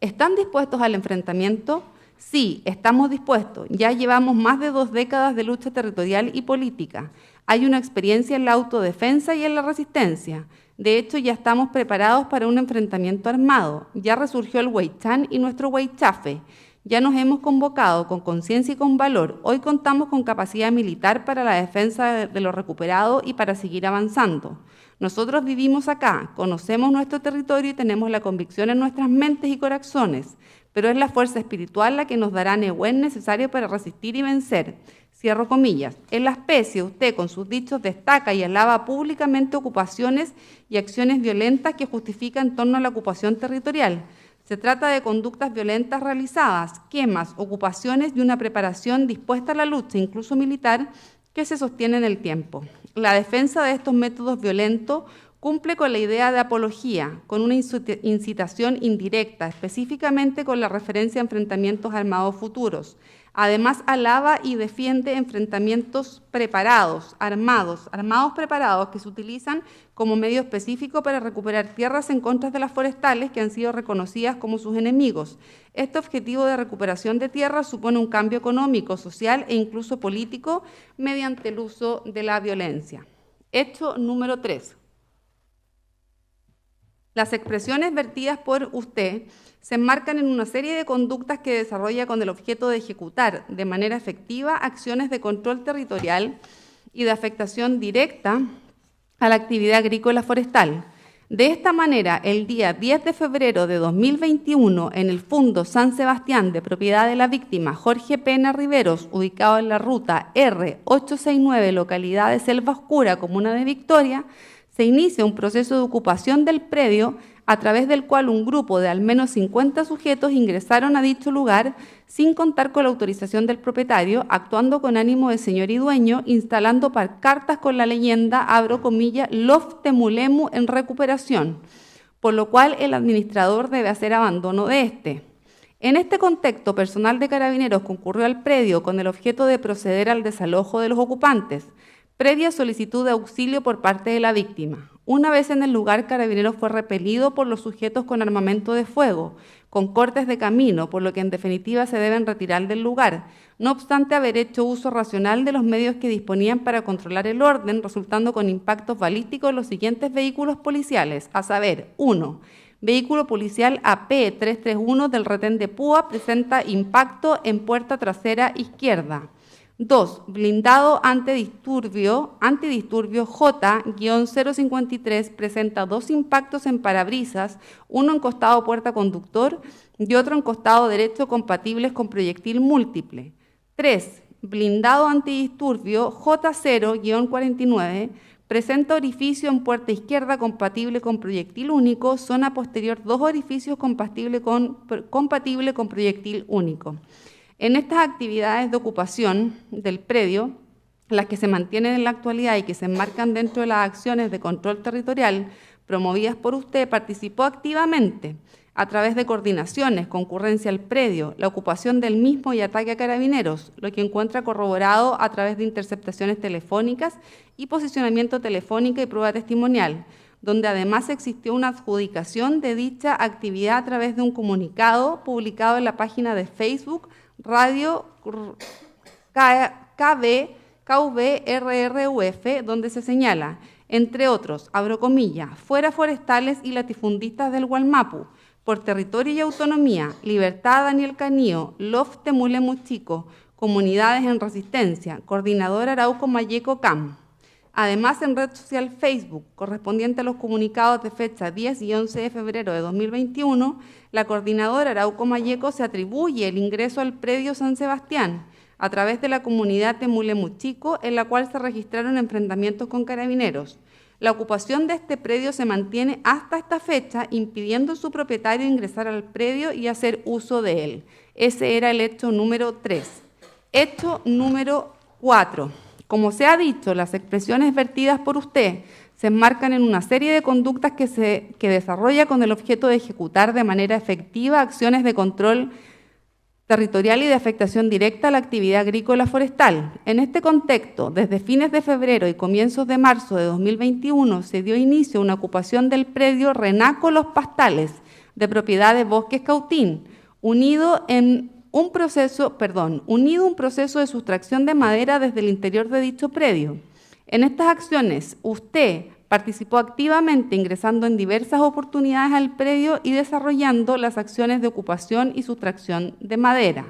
¿Están dispuestos al enfrentamiento? Sí, estamos dispuestos. Ya llevamos más de 2 décadas de lucha territorial y política. Hay una experiencia en la autodefensa y en la resistencia. De hecho, ya estamos preparados para un enfrentamiento armado. Ya resurgió el Huaychán y nuestro Huaychafe. Ya nos hemos convocado con conciencia y con valor. Hoy contamos con capacidad militar para la defensa de lo recuperado y para seguir avanzando. Nosotros vivimos acá, conocemos nuestro territorio y tenemos la convicción en nuestras mentes y corazones, pero es la fuerza espiritual la que nos dará Nehuen necesario para resistir y vencer. Cierro comillas. En la especie, usted con sus dichos destaca y alaba públicamente ocupaciones y acciones violentas que justifican en torno a la ocupación territorial. Se trata de conductas violentas realizadas, quemas, ocupaciones y una preparación dispuesta a la lucha, incluso militar, que se sostiene en el tiempo. La defensa de estos métodos violentos cumple con la idea de apología, con una incitación indirecta, específicamente con la referencia a enfrentamientos armados futuros. Además, alaba y defiende enfrentamientos preparados, armados preparados, que se utilizan como medio específico para recuperar tierras en contra de las forestales que han sido reconocidas como sus enemigos. Este objetivo de recuperación de tierras supone un cambio económico, social e incluso político mediante el uso de la violencia. Hecho número 3. Las expresiones vertidas por usted se enmarcan en una serie de conductas que desarrolla con el objeto de ejecutar de manera efectiva acciones de control territorial y de afectación directa a la actividad agrícola forestal. De esta manera, el día 10 de febrero de 2021, en el Fundo San Sebastián, de propiedad de la víctima Jorge Pena Riveros, ubicado en la ruta R869, localidad de Selva Oscura, comuna de Victoria, se inicia un proceso de ocupación del predio a través del cual un grupo de al menos 50 sujetos ingresaron a dicho lugar sin contar con la autorización del propietario, actuando con ánimo de señor y dueño, instalando pancartas con la leyenda, abro comillas, Lof Temulemu en recuperación, por lo cual el administrador debe hacer abandono de este. En este contexto, personal de Carabineros concurrió al predio con el objeto de proceder al desalojo de los ocupantes, previa solicitud de auxilio por parte de la víctima. Una vez en el lugar, Carabineros fue repelido por los sujetos con armamento de fuego, con cortes de camino, por lo que en definitiva se deben retirar del lugar, no obstante haber hecho uso racional de los medios que disponían para controlar el orden, resultando con impactos balísticos en los siguientes vehículos policiales, a saber, 1. Vehículo policial AP331 del retén de Púa presenta impacto en puerta trasera izquierda. 2. Blindado antidisturbio J-053 presenta 2 impactos en parabrisas, uno en costado puerta conductor y otro en costado derecho compatibles con proyectil múltiple. 3. Blindado antidisturbio J0-49 presenta orificio en puerta izquierda compatible con proyectil único, zona posterior 2 orificios compatible con proyectil único. En estas actividades de ocupación del predio, las que se mantienen en la actualidad y que se enmarcan dentro de las acciones de control territorial promovidas por usted, participó activamente a través de coordinaciones, concurrencia al predio, la ocupación del mismo y ataque a Carabineros, lo que encuentra corroborado a través de interceptaciones telefónicas y posicionamiento telefónico y prueba testimonial, donde además existió una adjudicación de dicha actividad a través de un comunicado publicado en la página de Facebook Radio KVRRUF, donde se señala, entre otros, abro comillas, fuera forestales y latifundistas del Gualmapu, por territorio y autonomía, Libertad Daniel Canío, LOF Temulemu Chico, Comunidades en Resistencia, Coordinador Arauco Mayeco CAM. Además, en red social Facebook, correspondiente a los comunicados de fecha 10 y 11 de febrero de 2021, la coordinadora Arauco Mayeco se atribuye el ingreso al predio San Sebastián a través de la comunidad Temulemu Chico, en la cual se registraron enfrentamientos con Carabineros. La ocupación de este predio se mantiene hasta esta fecha, impidiendo a su propietario ingresar al predio y hacer uso de él. Ese era el hecho número 3. Hecho número 4. Como se ha dicho, las expresiones vertidas por usted se enmarcan en una serie de conductas que desarrolla con el objeto de ejecutar de manera efectiva acciones de control territorial y de afectación directa a la actividad agrícola forestal. En este contexto, desde fines de febrero y comienzos de marzo de 2021, se dio inicio a una ocupación del predio Renaco Los Pastales, de propiedad de Bosques Cautín, unido un proceso de sustracción de madera desde el interior de dicho predio. En estas acciones, usted participó activamente ingresando en diversas oportunidades al predio y desarrollando las acciones de ocupación y sustracción de madera.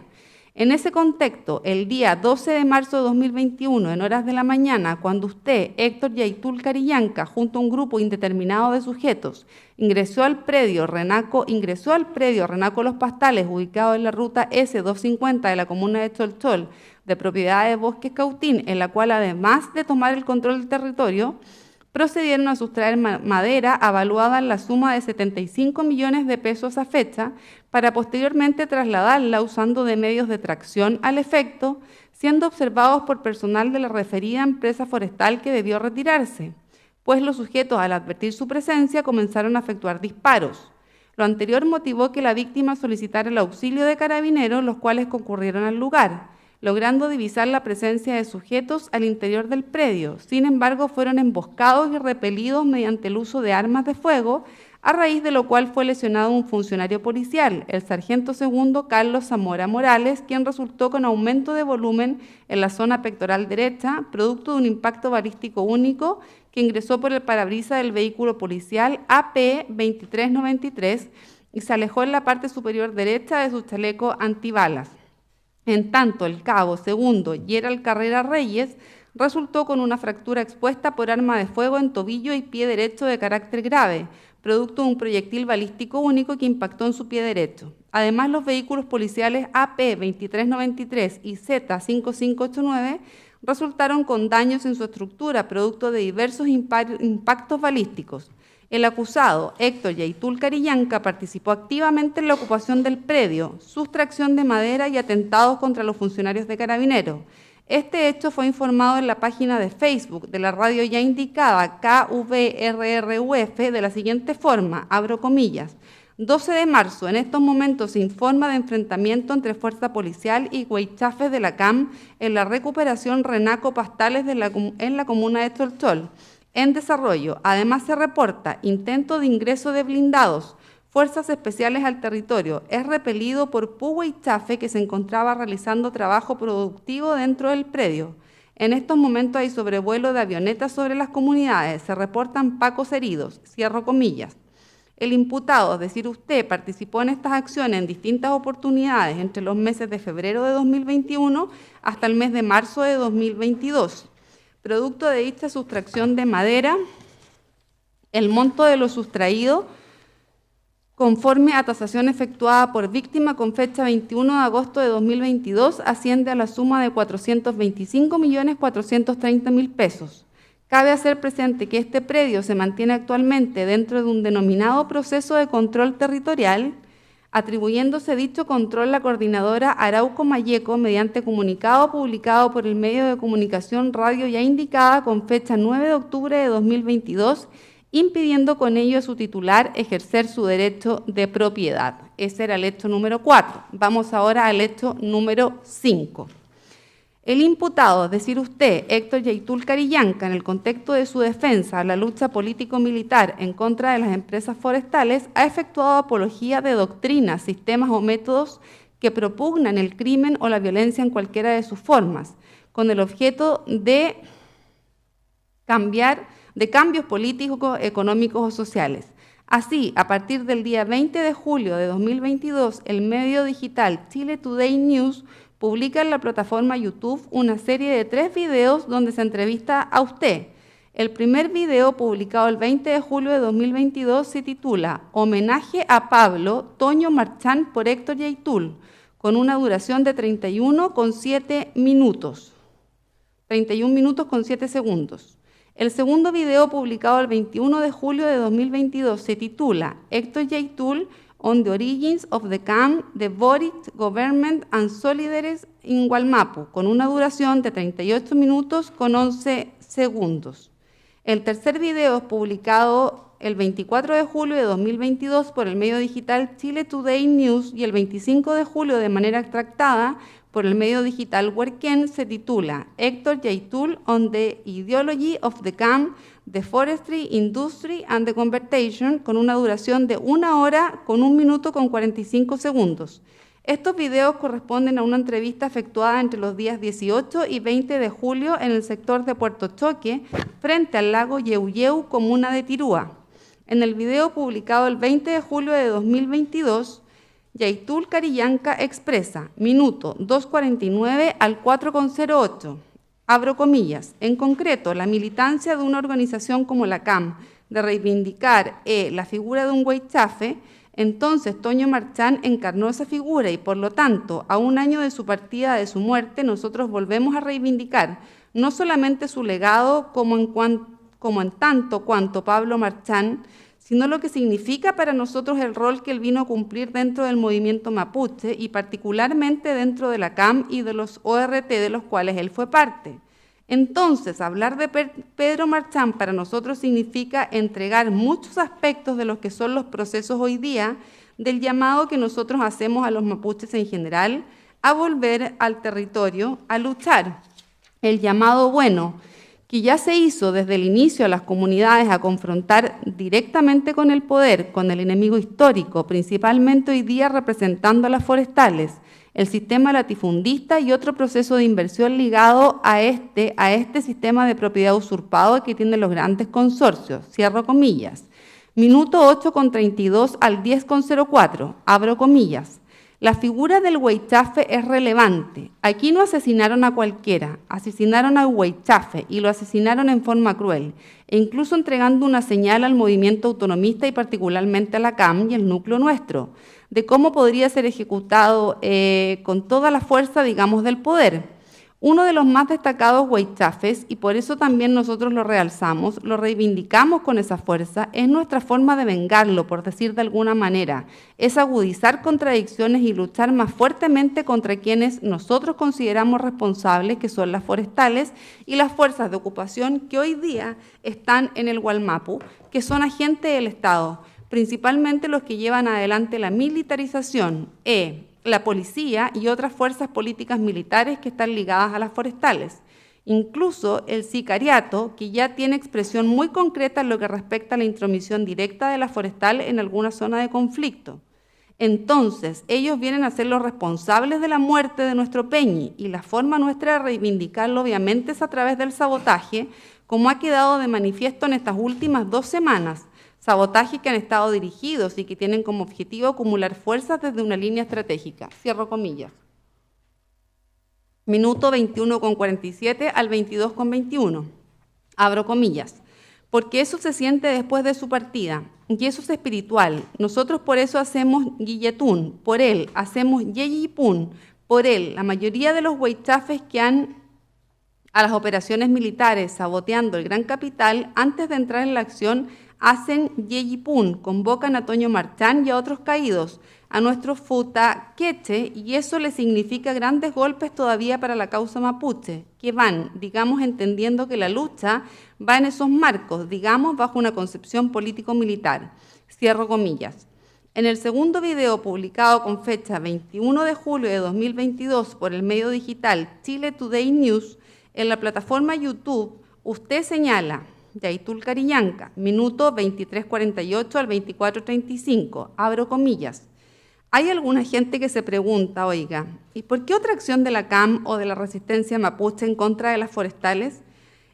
En ese contexto, el día 12 de marzo de 2021, en horas de la mañana, cuando usted, Héctor Yaitul Carillanca, junto a un grupo indeterminado de sujetos, ingresó al predio Renaco Los Pastales, ubicado en la ruta S250 de la comuna de Cholchol, de propiedad de Bosques Cautín, en la cual, además de tomar el control del territorio, procedieron a sustraer madera avaluada en la suma de 75 millones de pesos a fecha, para posteriormente trasladarla usando de medios de tracción al efecto, siendo observados por personal de la referida empresa forestal que debió retirarse, pues los sujetos, al advertir su presencia, comenzaron a efectuar disparos. Lo anterior motivó que la víctima solicitara el auxilio de Carabineros, los cuales concurrieron al lugar, logrando divisar la presencia de sujetos al interior del predio. Sin embargo, fueron emboscados y repelidos mediante el uso de armas de fuego, a raíz de lo cual fue lesionado un funcionario policial, el sargento segundo Carlos Zamora Morales, quien resultó con aumento de volumen en la zona pectoral derecha, producto de un impacto balístico único que ingresó por el parabrisas del vehículo policial AP2393 y se alejó en la parte superior derecha de su chaleco antibalas. En tanto, el cabo segundo Gerald Carrera Reyes resultó con una fractura expuesta por arma de fuego en tobillo y pie derecho de carácter grave, producto de un proyectil balístico único que impactó en su pie derecho. Además, los vehículos policiales AP2393 y Z5589 resultaron con daños en su estructura, producto de diversos impactos balísticos. El acusado, Héctor Yaitul Carillanca, participó activamente en la ocupación del predio, sustracción de madera y atentados contra los funcionarios de Carabineros. Este hecho fue informado en la página de Facebook de la radio ya indicada KVRRUF de la siguiente forma, abro comillas, 12 de marzo, en estos momentos se informa de enfrentamiento entre fuerza policial y huaychafes de la CAM en la recuperación Renaco Pastales en la comuna de Cholchol. en desarrollo. Además, se reporta intento de ingreso de blindados, fuerzas especiales al territorio. Es repelido por Puhuaychafe, que se encontraba realizando trabajo productivo dentro del predio. En estos momentos hay sobrevuelo de avionetas sobre las comunidades. Se reportan pacos heridos. Cierro comillas. El imputado, es decir, usted, participó en estas acciones en distintas oportunidades entre los meses de febrero de 2021 hasta el mes de marzo de 2022. Producto de dicha sustracción de madera, el monto de lo sustraído, conforme a tasación efectuada por víctima con fecha 21 de agosto de 2022, asciende a la suma de 425.430.000 pesos. Cabe hacer presente que este predio se mantiene actualmente dentro de un denominado proceso de control territorial, atribuyéndose dicho control la coordinadora Arauco Mayeco mediante comunicado publicado por el medio de comunicación radio ya indicada con fecha 9 de octubre de 2022, impidiendo con ello a su titular ejercer su derecho de propiedad. Ese era el hecho número 4. Vamos ahora al hecho número 5. El imputado, es decir, usted, Héctor Yaitul Carillanca, en el contexto de su defensa a la lucha político-militar en contra de las empresas forestales, ha efectuado apología de doctrinas, sistemas o métodos que propugnan el crimen o la violencia en cualquiera de sus formas, con el objeto de cambios políticos, económicos o sociales. Así, a partir del día 20 de julio de 2022, el medio digital Chile Today News publica en la plataforma YouTube una serie de 3 videos donde se entrevista a usted. El primer video, publicado el 20 de julio de 2022, se titula Homenaje a Pablo Toño Marchán por Héctor Yaitul, con una duración de 31 minutos con 7 segundos. El segundo video, publicado el 21 de julio de 2022, se titula Héctor Yaitul on the Origins of the Camp, the Boric Government and Solidaries in Wallmapu, con una duración de 38 minutos con 11 segundos. El tercer video, publicado el 24 de julio de 2022 por el medio digital Chile Today News y el 25 de julio de manera extractada por el medio digital Huerquén, se titula Héctor Yaitul on the Ideology of the Camp, the Forestry Industry and the Convertation, con una duración de 1 hora con 1 minuto con 45 segundos. Estos videos corresponden a una entrevista efectuada entre los días 18 y 20 de julio en el sector de Puerto Choque, frente al lago Yeuyeu, comuna de Tirúa. En el video publicado el 20 de julio de 2022, Yaitul Carillanca expresa, minuto 2:49 al 4:08, abro comillas, en concreto, la militancia de una organización como la CAM, de reivindicar la figura de un huaychafe, entonces Toño Marchán encarnó esa figura y por lo tanto, a un año de su partida, de su muerte, nosotros volvemos a reivindicar no solamente su legado como en tanto cuanto Pablo Marchán, sino lo que significa para nosotros el rol que él vino a cumplir dentro del movimiento mapuche y particularmente dentro de la CAM y de los ORT de los cuales él fue parte. Entonces, hablar de Pedro Marchán para nosotros significa entregar muchos aspectos de los que son los procesos hoy día del llamado que nosotros hacemos a los mapuches en general a volver al territorio, a luchar. El llamado bueno, que ya se hizo desde el inicio a las comunidades a confrontar directamente con el poder, con el enemigo histórico, principalmente hoy día representando a las forestales, el sistema latifundista y otro proceso de inversión ligado a este sistema de propiedad usurpado que tienen los grandes consorcios, cierro comillas. Minuto 8:32 al 10:04, abro comillas. La figura del huaychafe es relevante. Aquí no asesinaron a cualquiera, asesinaron al huaychafe y lo asesinaron en forma cruel, e incluso entregando una señal al movimiento autonomista y particularmente a la CAM y el núcleo nuestro, de cómo podría ser ejecutado con toda la fuerza, digamos, del poder. Uno de los más destacados huaychafes, y por eso también nosotros lo realzamos, lo reivindicamos con esa fuerza, es nuestra forma de vengarlo, por decir de alguna manera, es agudizar contradicciones y luchar más fuertemente contra quienes nosotros consideramos responsables, que son las forestales y las fuerzas de ocupación que hoy día están en el Wallmapu, que son agentes del Estado, principalmente los que llevan adelante la militarización, la policía y otras fuerzas políticas militares que están ligadas a las forestales. incluso el sicariato, que ya tiene expresión muy concreta en lo que respecta a la intromisión directa de la forestal en alguna zona de conflicto. Entonces, ellos vienen a ser los responsables de la muerte de nuestro Peñi, y la forma nuestra de reivindicarlo obviamente es a través del sabotaje, como ha quedado de manifiesto en estas últimas 2 semanas, sabotajes que han estado dirigidos y que tienen como objetivo acumular fuerzas desde una línea estratégica. Cierro comillas. Minuto 21:47 al 22:21. Abro comillas. Porque eso se siente después de su partida, y eso es espiritual. Nosotros por eso hacemos Guilletún, por él hacemos Yeyipún, por él. La mayoría de los huaychafes que han a las operaciones militares saboteando el gran capital, antes de entrar en la acción, hacen Yeyipún, convocan a Toño Marchán y a otros caídos, a nuestro Futaqueche, y eso le significa grandes golpes todavía para la causa mapuche, que van, digamos, entendiendo que la lucha va en esos marcos, digamos, bajo una concepción político-militar. Cierro comillas. En el segundo video publicado con fecha 21 de julio de 2022 por el medio digital Chile Today News, en la plataforma YouTube, usted señala, Yaitul Cariñanca, minuto 23:48 al 24:35, abro comillas. Hay alguna gente que se pregunta, oiga, ¿y por qué otra acción de la CAM o de la resistencia mapuche en contra de las forestales?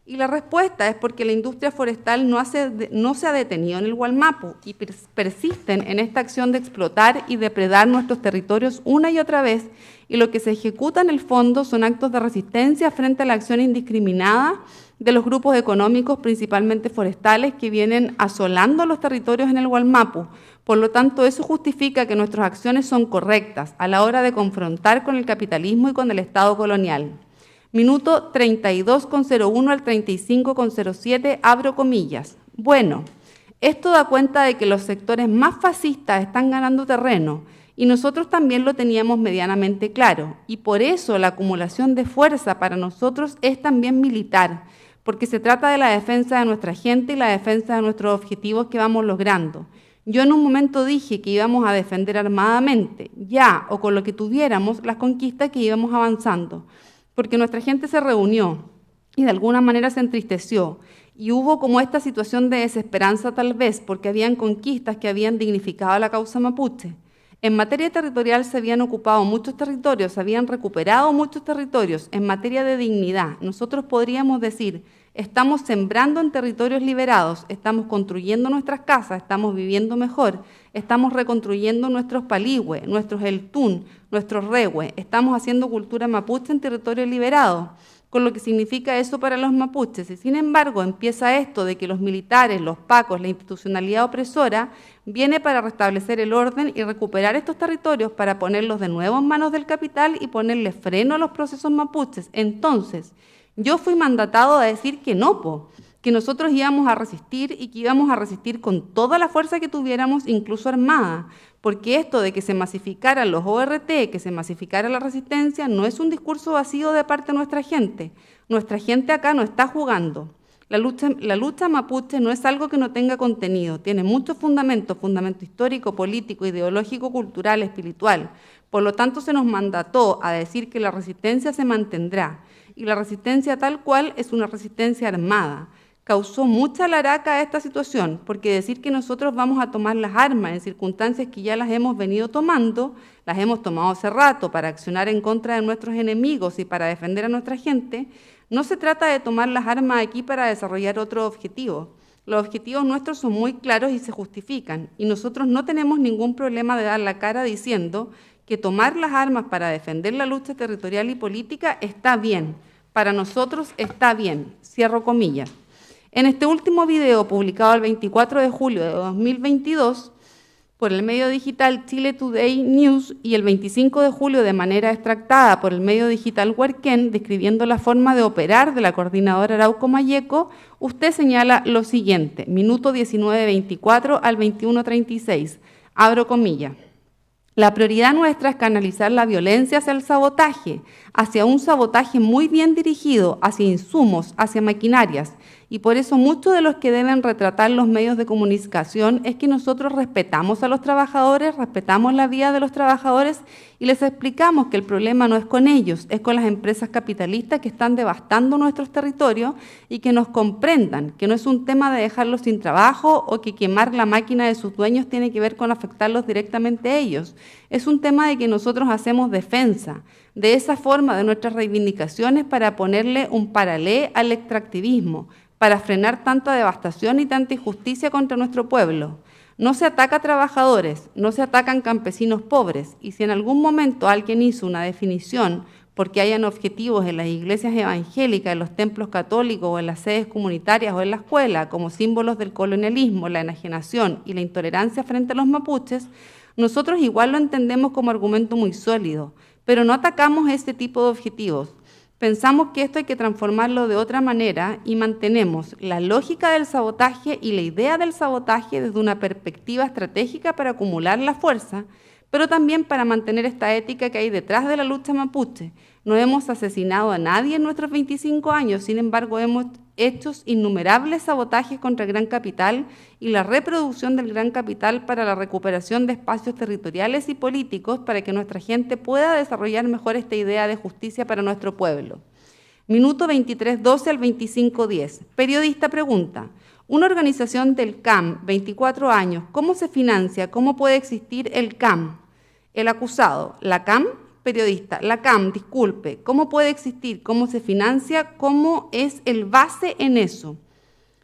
Y la respuesta es porque la industria forestal no se ha detenido en el Gualmapu y persisten en esta acción de explotar y depredar nuestros territorios una y otra vez, y lo que se ejecuta en el fondo son actos de resistencia frente a la acción indiscriminada de los grupos económicos, principalmente forestales, que vienen asolando los territorios en el Gualmapu. Por lo tanto, eso justifica que nuestras acciones son correctas a la hora de confrontar con el capitalismo y con el Estado colonial. Minuto 32:01 al 35:07, abro comillas. Bueno, esto da cuenta de que los sectores más fascistas están ganando terreno, y nosotros también lo teníamos medianamente claro, y por eso la acumulación de fuerza para nosotros es también militar, porque se trata de la defensa de nuestra gente y la defensa de nuestros objetivos que vamos logrando. Yo en un momento dije que íbamos a defender armadamente, ya o con lo que tuviéramos, las conquistas que íbamos avanzando, porque nuestra gente se reunió y de alguna manera se entristeció, y hubo como esta situación de desesperanza tal vez, porque habían conquistas que habían dignificado a la causa mapuche. En materia territorial se habían ocupado muchos territorios, se habían recuperado muchos territorios. En materia de dignidad, nosotros podríamos decir, estamos sembrando en territorios liberados, estamos construyendo nuestras casas, estamos viviendo mejor, estamos reconstruyendo nuestros paligüe, nuestros eltún, nuestros rehue, estamos haciendo cultura mapuche en territorio liberado, con lo que significa eso para los mapuches. Y sin embargo, empieza esto de que los militares, los pacos, la institucionalidad opresora, viene para restablecer el orden y recuperar estos territorios para ponerlos de nuevo en manos del capital y ponerle freno a los procesos mapuches. Entonces, yo fui mandatado a decir que no, que nosotros íbamos a resistir y que íbamos a resistir con toda la fuerza que tuviéramos, incluso armada, porque esto de que se masificaran los ORT, que se masificara la resistencia, no es un discurso vacío de parte de nuestra gente. Nuestra gente acá no está jugando. La lucha mapuche no es algo que no tenga contenido, tiene muchos fundamentos, fundamento histórico, político, ideológico, cultural, espiritual. Por lo tanto, se nos mandató a decir que la resistencia se mantendrá, y la resistencia tal cual es una resistencia armada. Causó mucha laraca a esta situación, porque decir que nosotros vamos a tomar las armas en circunstancias que ya las hemos venido tomando, las hemos tomado hace rato para accionar en contra de nuestros enemigos y para defender a nuestra gente, no se trata de tomar las armas aquí para desarrollar otro objetivo. Los objetivos nuestros son muy claros y se justifican, y nosotros no tenemos ningún problema de dar la cara diciendo que tomar las armas para defender la lucha territorial y política está bien, para nosotros está bien, cierro comillas. En este último video, publicado el 24 de julio de 2022, por el medio digital Chile Today News, y el 25 de julio de manera extractada por el medio digital Huarquén, describiendo la forma de operar de la coordinadora Arauco Mayeco, usted señala lo siguiente, minuto 19:24 al 21:36, abro comillas. La prioridad nuestra es canalizar la violencia hacia el sabotaje, hacia un sabotaje muy bien dirigido, hacia insumos, hacia maquinarias, Y por eso muchos de los que deben retratar los medios de comunicación es que nosotros respetamos a los trabajadores, respetamos la vida de los trabajadores y les explicamos que el problema no es con ellos, es con las empresas capitalistas que están devastando nuestros territorios y que nos comprendan que no es un tema de dejarlos sin trabajo o que quemar la máquina de sus dueños tiene que ver con afectarlos directamente a ellos. Es un tema de que nosotros hacemos defensa de esa forma de nuestras reivindicaciones para ponerle un paralé al extractivismo, para frenar tanta devastación y tanta injusticia contra nuestro pueblo. No se ataca a trabajadores, no se atacan campesinos pobres, y si en algún momento alguien hizo una definición porque hayan objetivos en las iglesias evangélicas, en los templos católicos o en las sedes comunitarias o en la escuela como símbolos del colonialismo, la enajenación y la intolerancia frente a los mapuches, nosotros igual lo entendemos como argumento muy sólido, pero no atacamos ese tipo de objetivos. Pensamos que esto hay que transformarlo de otra manera y mantenemos la lógica del sabotaje y la idea del sabotaje desde una perspectiva estratégica para acumular la fuerza, pero también para mantener esta ética que hay detrás de la lucha mapuche. No hemos asesinado a nadie en nuestros 25 años, sin embargo hemos hecho innumerables sabotajes contra el gran capital y la reproducción del gran capital para la recuperación de espacios territoriales y políticos para que nuestra gente pueda desarrollar mejor esta idea de justicia para nuestro pueblo. Minuto 23:12 al 25:10. Periodista pregunta: una organización del CAM, 24 años, ¿cómo se financia? ¿Cómo puede existir el CAM? El acusado: la CAM. Periodista: la CAM, disculpe, ¿cómo puede existir? ¿Cómo se financia? ¿Cómo es el base en eso?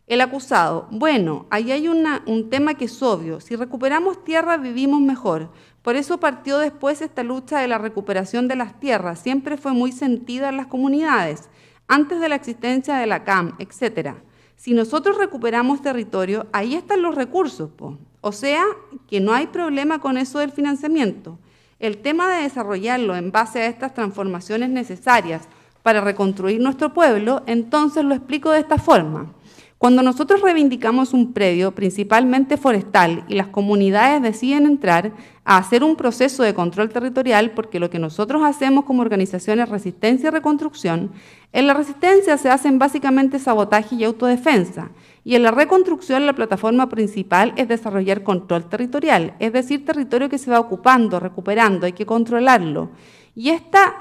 El acusado: bueno, ahí hay un tema que es obvio. Si recuperamos tierra, vivimos mejor. Por eso partió después esta lucha de la recuperación de las tierras. Siempre fue muy sentida en las comunidades, antes de la existencia de la CAM, etc. Si nosotros recuperamos territorio, ahí están los recursos, po. O sea, que no hay problema con eso del financiamiento. El tema de desarrollarlo en base a estas transformaciones necesarias para reconstruir nuestro pueblo, entonces lo explico de esta forma. Cuando nosotros reivindicamos un predio, principalmente forestal, y las comunidades deciden entrar a hacer un proceso de control territorial, porque lo que nosotros hacemos como organización es resistencia y reconstrucción, en la resistencia se hacen básicamente sabotaje y autodefensa, y en la reconstrucción la plataforma principal es desarrollar control territorial, es decir, territorio que se va ocupando, recuperando, hay que controlarlo. Y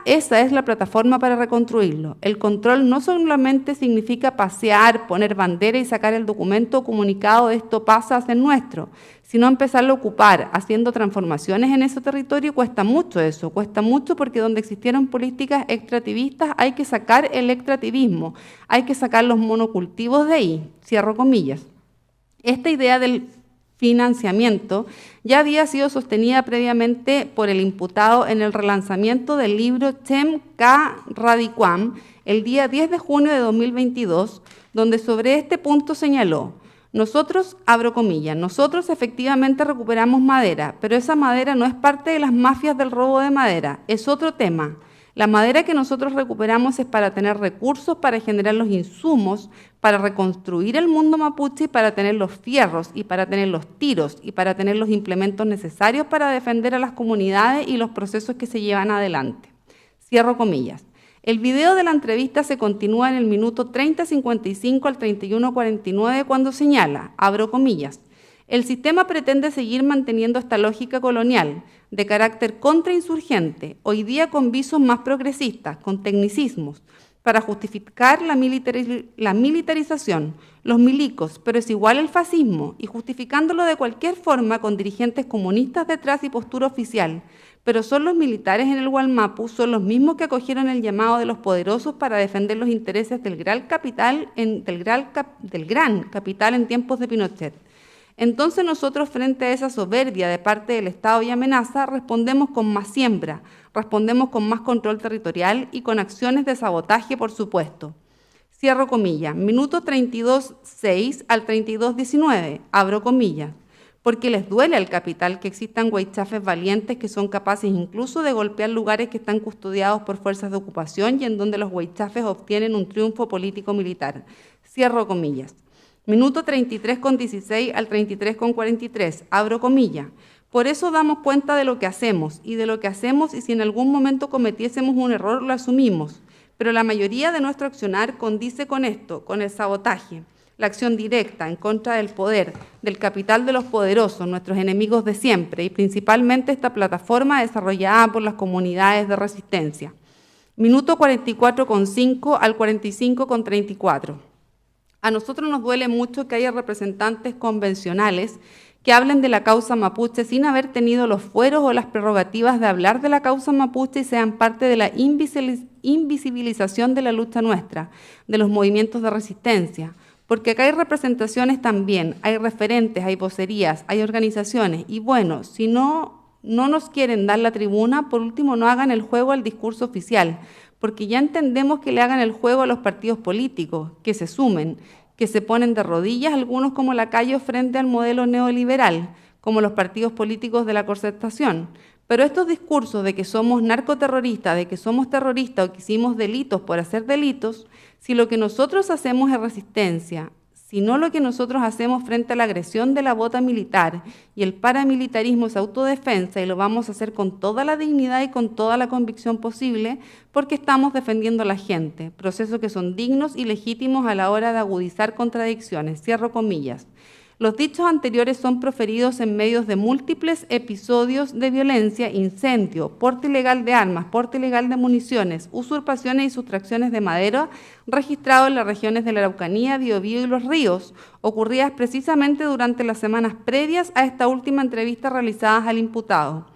esa es la plataforma para reconstruirlo. El control no solamente significa pasear, poner bandera y sacar el documento o comunicado de esto pasa a ser nuestro, sino empezarlo a ocupar, haciendo transformaciones en ese territorio. Cuesta mucho eso, cuesta mucho porque donde existieron políticas extractivistas hay que sacar el extractivismo, hay que sacar los monocultivos de ahí, cierro comillas. Esta idea del financiamiento ya había sido sostenida previamente por el imputado en el relanzamiento del libro Chem K. Radiquam el día 10 de junio de 2022, donde sobre este punto señaló: nosotros, abro comillas, nosotros efectivamente recuperamos madera, pero esa madera no es parte de las mafias del robo de madera, es otro tema. La madera que nosotros recuperamos es para tener recursos, para generar los insumos, para reconstruir el mundo mapuche y para tener los fierros y para tener los tiros y para tener los implementos necesarios para defender a las comunidades y los procesos que se llevan adelante. Cierro comillas. El video de la entrevista se continúa en el minuto 30:55 al 31:49 cuando señala, abro comillas: el sistema pretende seguir manteniendo esta lógica colonial de carácter contrainsurgente, hoy día con visos más progresistas, con tecnicismos, para justificar la militarización, los milicos, pero es igual el fascismo, y justificándolo de cualquier forma con dirigentes comunistas detrás y postura oficial. Pero son los militares en el Gualmapu, son los mismos que acogieron el llamado de los poderosos para defender los intereses del gran capital en tiempos de Pinochet. Entonces nosotros, frente a esa soberbia de parte del Estado y amenaza, respondemos con más siembra, respondemos con más control territorial y con acciones de sabotaje, por supuesto. Cierro comillas, minuto 32:06 al 32:19, abro comillas, porque les duele al capital que existan huaychafes valientes que son capaces incluso de golpear lugares que están custodiados por fuerzas de ocupación y en donde los huaychafes obtienen un triunfo político-militar. Cierro comillas. Minuto 33:16 al 33:43, abro comillas. Por eso damos cuenta de lo que hacemos y si en algún momento cometiésemos un error lo asumimos, pero la mayoría de nuestro accionar condice con esto, con el sabotaje. la acción directa en contra del poder, del capital de los poderosos, nuestros enemigos de siempre, y principalmente esta plataforma desarrollada por las comunidades de resistencia. Minuto 44,5 al 45,34. A nosotros nos duele mucho que haya representantes convencionales que hablen de la causa mapuche sin haber tenido los fueros o las prerrogativas de hablar de la causa mapuche y sean parte de la invisibilización de la lucha nuestra, de los movimientos de resistencia. Porque acá hay representaciones también, hay referentes, hay vocerías, hay organizaciones. Y bueno, si no nos quieren dar la tribuna, por último no hagan el juego al discurso oficial, porque ya entendemos que le hagan el juego a los partidos políticos, que se sumen, que se ponen de rodillas, algunos como lacayos frente al modelo neoliberal, como los partidos políticos de la concertación. Pero estos discursos de que somos narcoterroristas, de que somos terroristas o que hicimos delitos por hacer delitos, si lo que nosotros hacemos es resistencia, si no lo que nosotros hacemos frente a la agresión de la bota militar y el paramilitarismo es autodefensa y lo vamos a hacer con toda la dignidad y con toda la convicción posible porque estamos defendiendo a la gente, procesos que son dignos y legítimos a la hora de agudizar contradicciones, cierro comillas. Los dichos anteriores son proferidos en medio de múltiples episodios de violencia, incendio, porte ilegal de armas, porte ilegal de municiones, usurpaciones y sustracciones de madera registrados en las regiones de la Araucanía, Biobío y Los Ríos, ocurridas precisamente durante las semanas previas a esta última entrevista realizadas al imputado.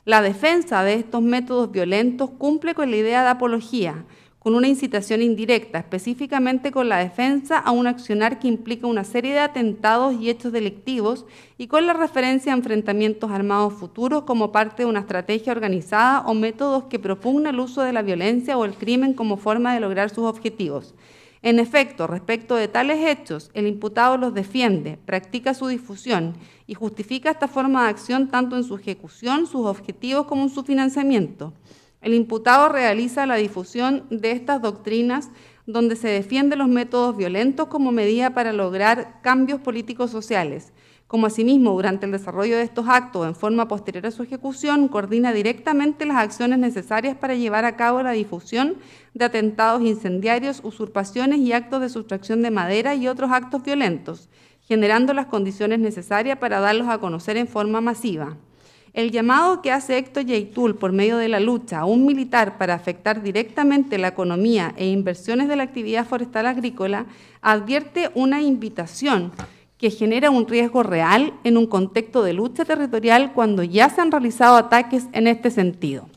La defensa de estos métodos violentos cumple con la idea de apología, con una incitación indirecta, específicamente con la defensa a un accionar que implica una serie de atentados y hechos delictivos y con la referencia a enfrentamientos armados futuros como parte de una estrategia organizada o métodos que propugna el uso de la violencia o el crimen como forma de lograr sus objetivos. En efecto, respecto de tales hechos, el imputado los defiende, practica su difusión y justifica esta forma de acción tanto en su ejecución, sus objetivos como en su financiamiento. El imputado realiza la difusión de estas doctrinas donde se defienden los métodos violentos como medida para lograr cambios políticos sociales, como asimismo durante el desarrollo de estos actos en forma posterior a su ejecución, coordina directamente las acciones necesarias para llevar a cabo la difusión de atentados incendiarios, usurpaciones y actos de sustracción de madera y otros actos violentos, generando las condiciones necesarias para darlos a conocer en forma masiva. El llamado que hace Héctor Yaitul por medio de la lucha a un militar para afectar directamente la economía e inversiones de la actividad forestal agrícola advierte una invitación que genera un riesgo real en un contexto de lucha territorial cuando ya se han realizado ataques en este sentido.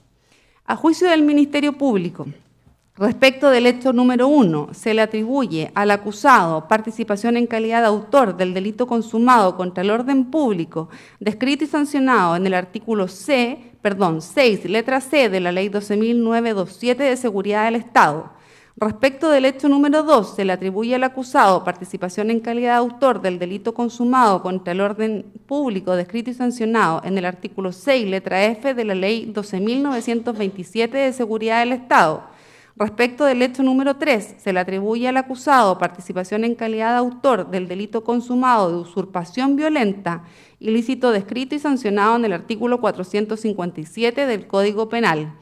A juicio del Ministerio Público, respecto del hecho número 1, se le atribuye al acusado participación en calidad de autor del delito consumado contra el orden público, descrito y sancionado en el artículo 6, letra C de la Ley 12.927 de Seguridad del Estado. Respecto del hecho número 2, se le atribuye al acusado participación en calidad de autor del delito consumado contra el orden público, descrito y sancionado en el artículo 6, letra F de la Ley 12.927 de Seguridad del Estado. Respecto del hecho número 3, se le atribuye al acusado participación en calidad de autor del delito consumado de usurpación violenta, ilícito descrito y sancionado en el artículo 457 del Código Penal.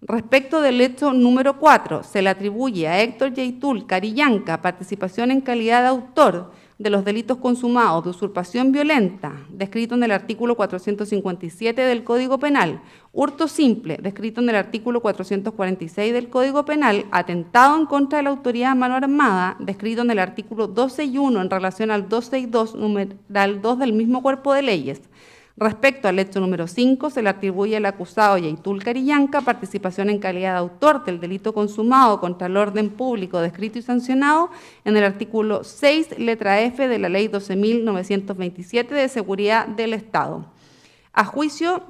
Respecto del hecho número 4, se le atribuye a Héctor Yaitul Carillanca participación en calidad de autor de los delitos consumados de usurpación violenta, descrito en el artículo 457 del Código Penal, hurto simple, descrito en el artículo 446 del Código Penal, atentado en contra de la autoridad a mano armada, descrito en el artículo 261 en relación al 262, numeral 2 del mismo cuerpo de leyes. Respecto al hecho número 5, se le atribuye al acusado Yaitul Carillanca participación en calidad de autor del delito consumado contra el orden público descrito y sancionado en el artículo 6, letra F de la Ley 12.927 de Seguridad del Estado. A juicio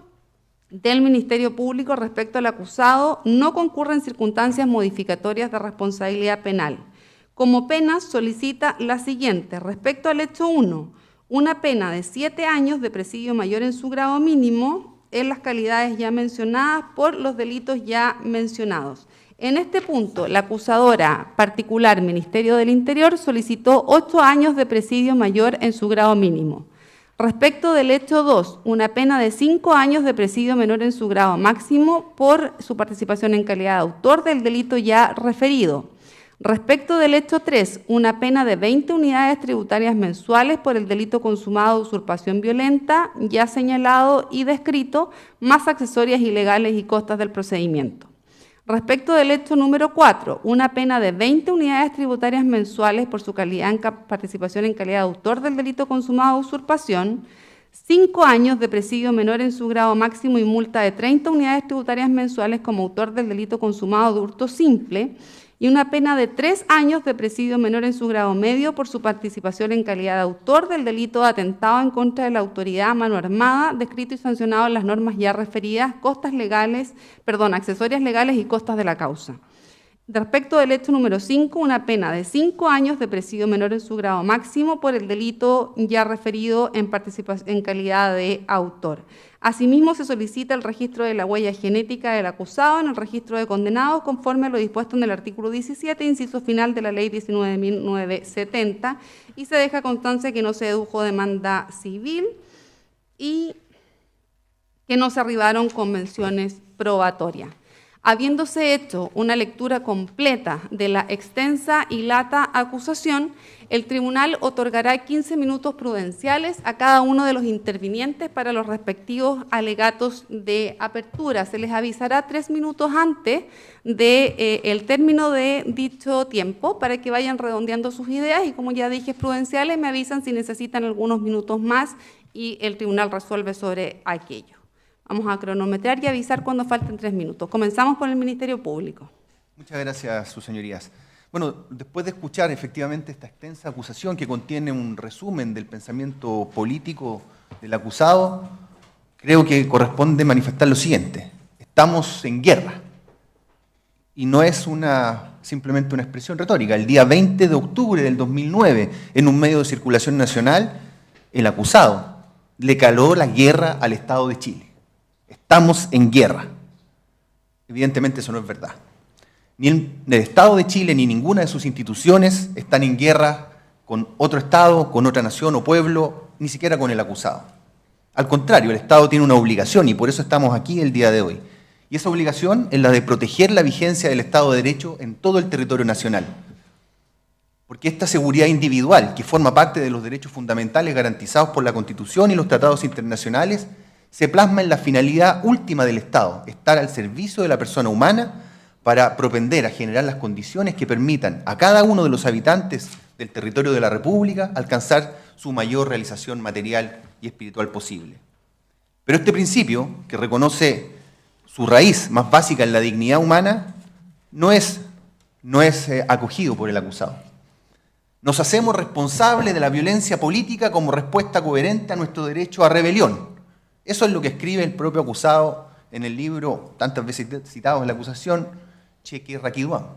del Ministerio Público respecto al acusado, no concurren circunstancias modificatorias de responsabilidad penal. Como pena solicita la siguiente. Respecto al hecho 1, una pena de 7 años de presidio mayor en su grado mínimo en las calidades ya mencionadas por los delitos ya mencionados. En este punto, la acusadora particular Ministerio del Interior solicitó 8 años de presidio mayor en su grado mínimo. Respecto del hecho 2, una pena de 5 años de presidio menor en su grado máximo por su participación en calidad de autor del delito ya referido. Respecto del hecho 3, una pena de 20 unidades tributarias mensuales por el delito consumado de usurpación violenta, ya señalado y descrito, más accesorias ilegales y costas del procedimiento. Respecto del hecho número 4, una pena de 20 unidades tributarias mensuales por su participación en calidad de autor del delito consumado de usurpación, 5 años de presidio menor en su grado máximo y multa de 30 unidades tributarias mensuales como autor del delito consumado de hurto simple, y una pena de 3 años de presidio menor en su grado medio por su participación en calidad de autor del delito de atentado en contra de la autoridad a mano armada, descrito y sancionado en las normas ya referidas, accesorias legales y costas de la causa. Respecto del hecho número 5, una pena de 5 años de presidio menor en su grado máximo por el delito ya referido en calidad de autor. Asimismo, se solicita el registro de la huella genética del acusado en el registro de condenados conforme a lo dispuesto en el artículo 17, inciso final de la Ley 19.970, y se deja constancia que no se dedujo demanda civil y que no se arribaron convenciones probatorias. Habiéndose hecho una lectura completa de la extensa y lata acusación, el tribunal otorgará 15 minutos prudenciales a cada uno de los intervinientes para los respectivos alegatos de apertura. Se les avisará 3 minutos antes del término de dicho tiempo para que vayan redondeando sus ideas y, como ya dije, prudenciales, me avisan si necesitan algunos minutos más y el tribunal resuelve sobre aquello. Vamos a cronometrar y avisar cuando falten 3 minutos. Comenzamos con el Ministerio Público. Muchas gracias, sus señorías. Bueno, después de escuchar efectivamente esta extensa acusación que contiene un resumen del pensamiento político del acusado, creo que corresponde manifestar lo siguiente. Estamos en guerra. Y no es simplemente una expresión retórica. El día 20 de octubre del 2009, en un medio de circulación nacional, el acusado le caló la guerra al Estado de Chile. Estamos en guerra. Evidentemente eso no es verdad. Ni el Estado de Chile ni ninguna de sus instituciones están en guerra con otro Estado, con otra nación o pueblo, ni siquiera con el acusado. Al contrario, el Estado tiene una obligación y por eso estamos aquí el día de hoy. Y esa obligación es la de proteger la vigencia del Estado de Derecho en todo el territorio nacional. Porque esta seguridad individual, que forma parte de los derechos fundamentales garantizados por la Constitución y los tratados internacionales, se plasma en la finalidad última del Estado, estar al servicio de la persona humana para propender a generar las condiciones que permitan a cada uno de los habitantes del territorio de la República alcanzar su mayor realización material y espiritual posible. Pero este principio, que reconoce su raíz más básica en la dignidad humana, no es acogido por el acusado. Nos hacemos responsables de la violencia política como respuesta coherente a nuestro derecho a rebelión. Eso es lo que escribe el propio acusado en el libro, tantas veces citado en la acusación, Cheque Raquiduán.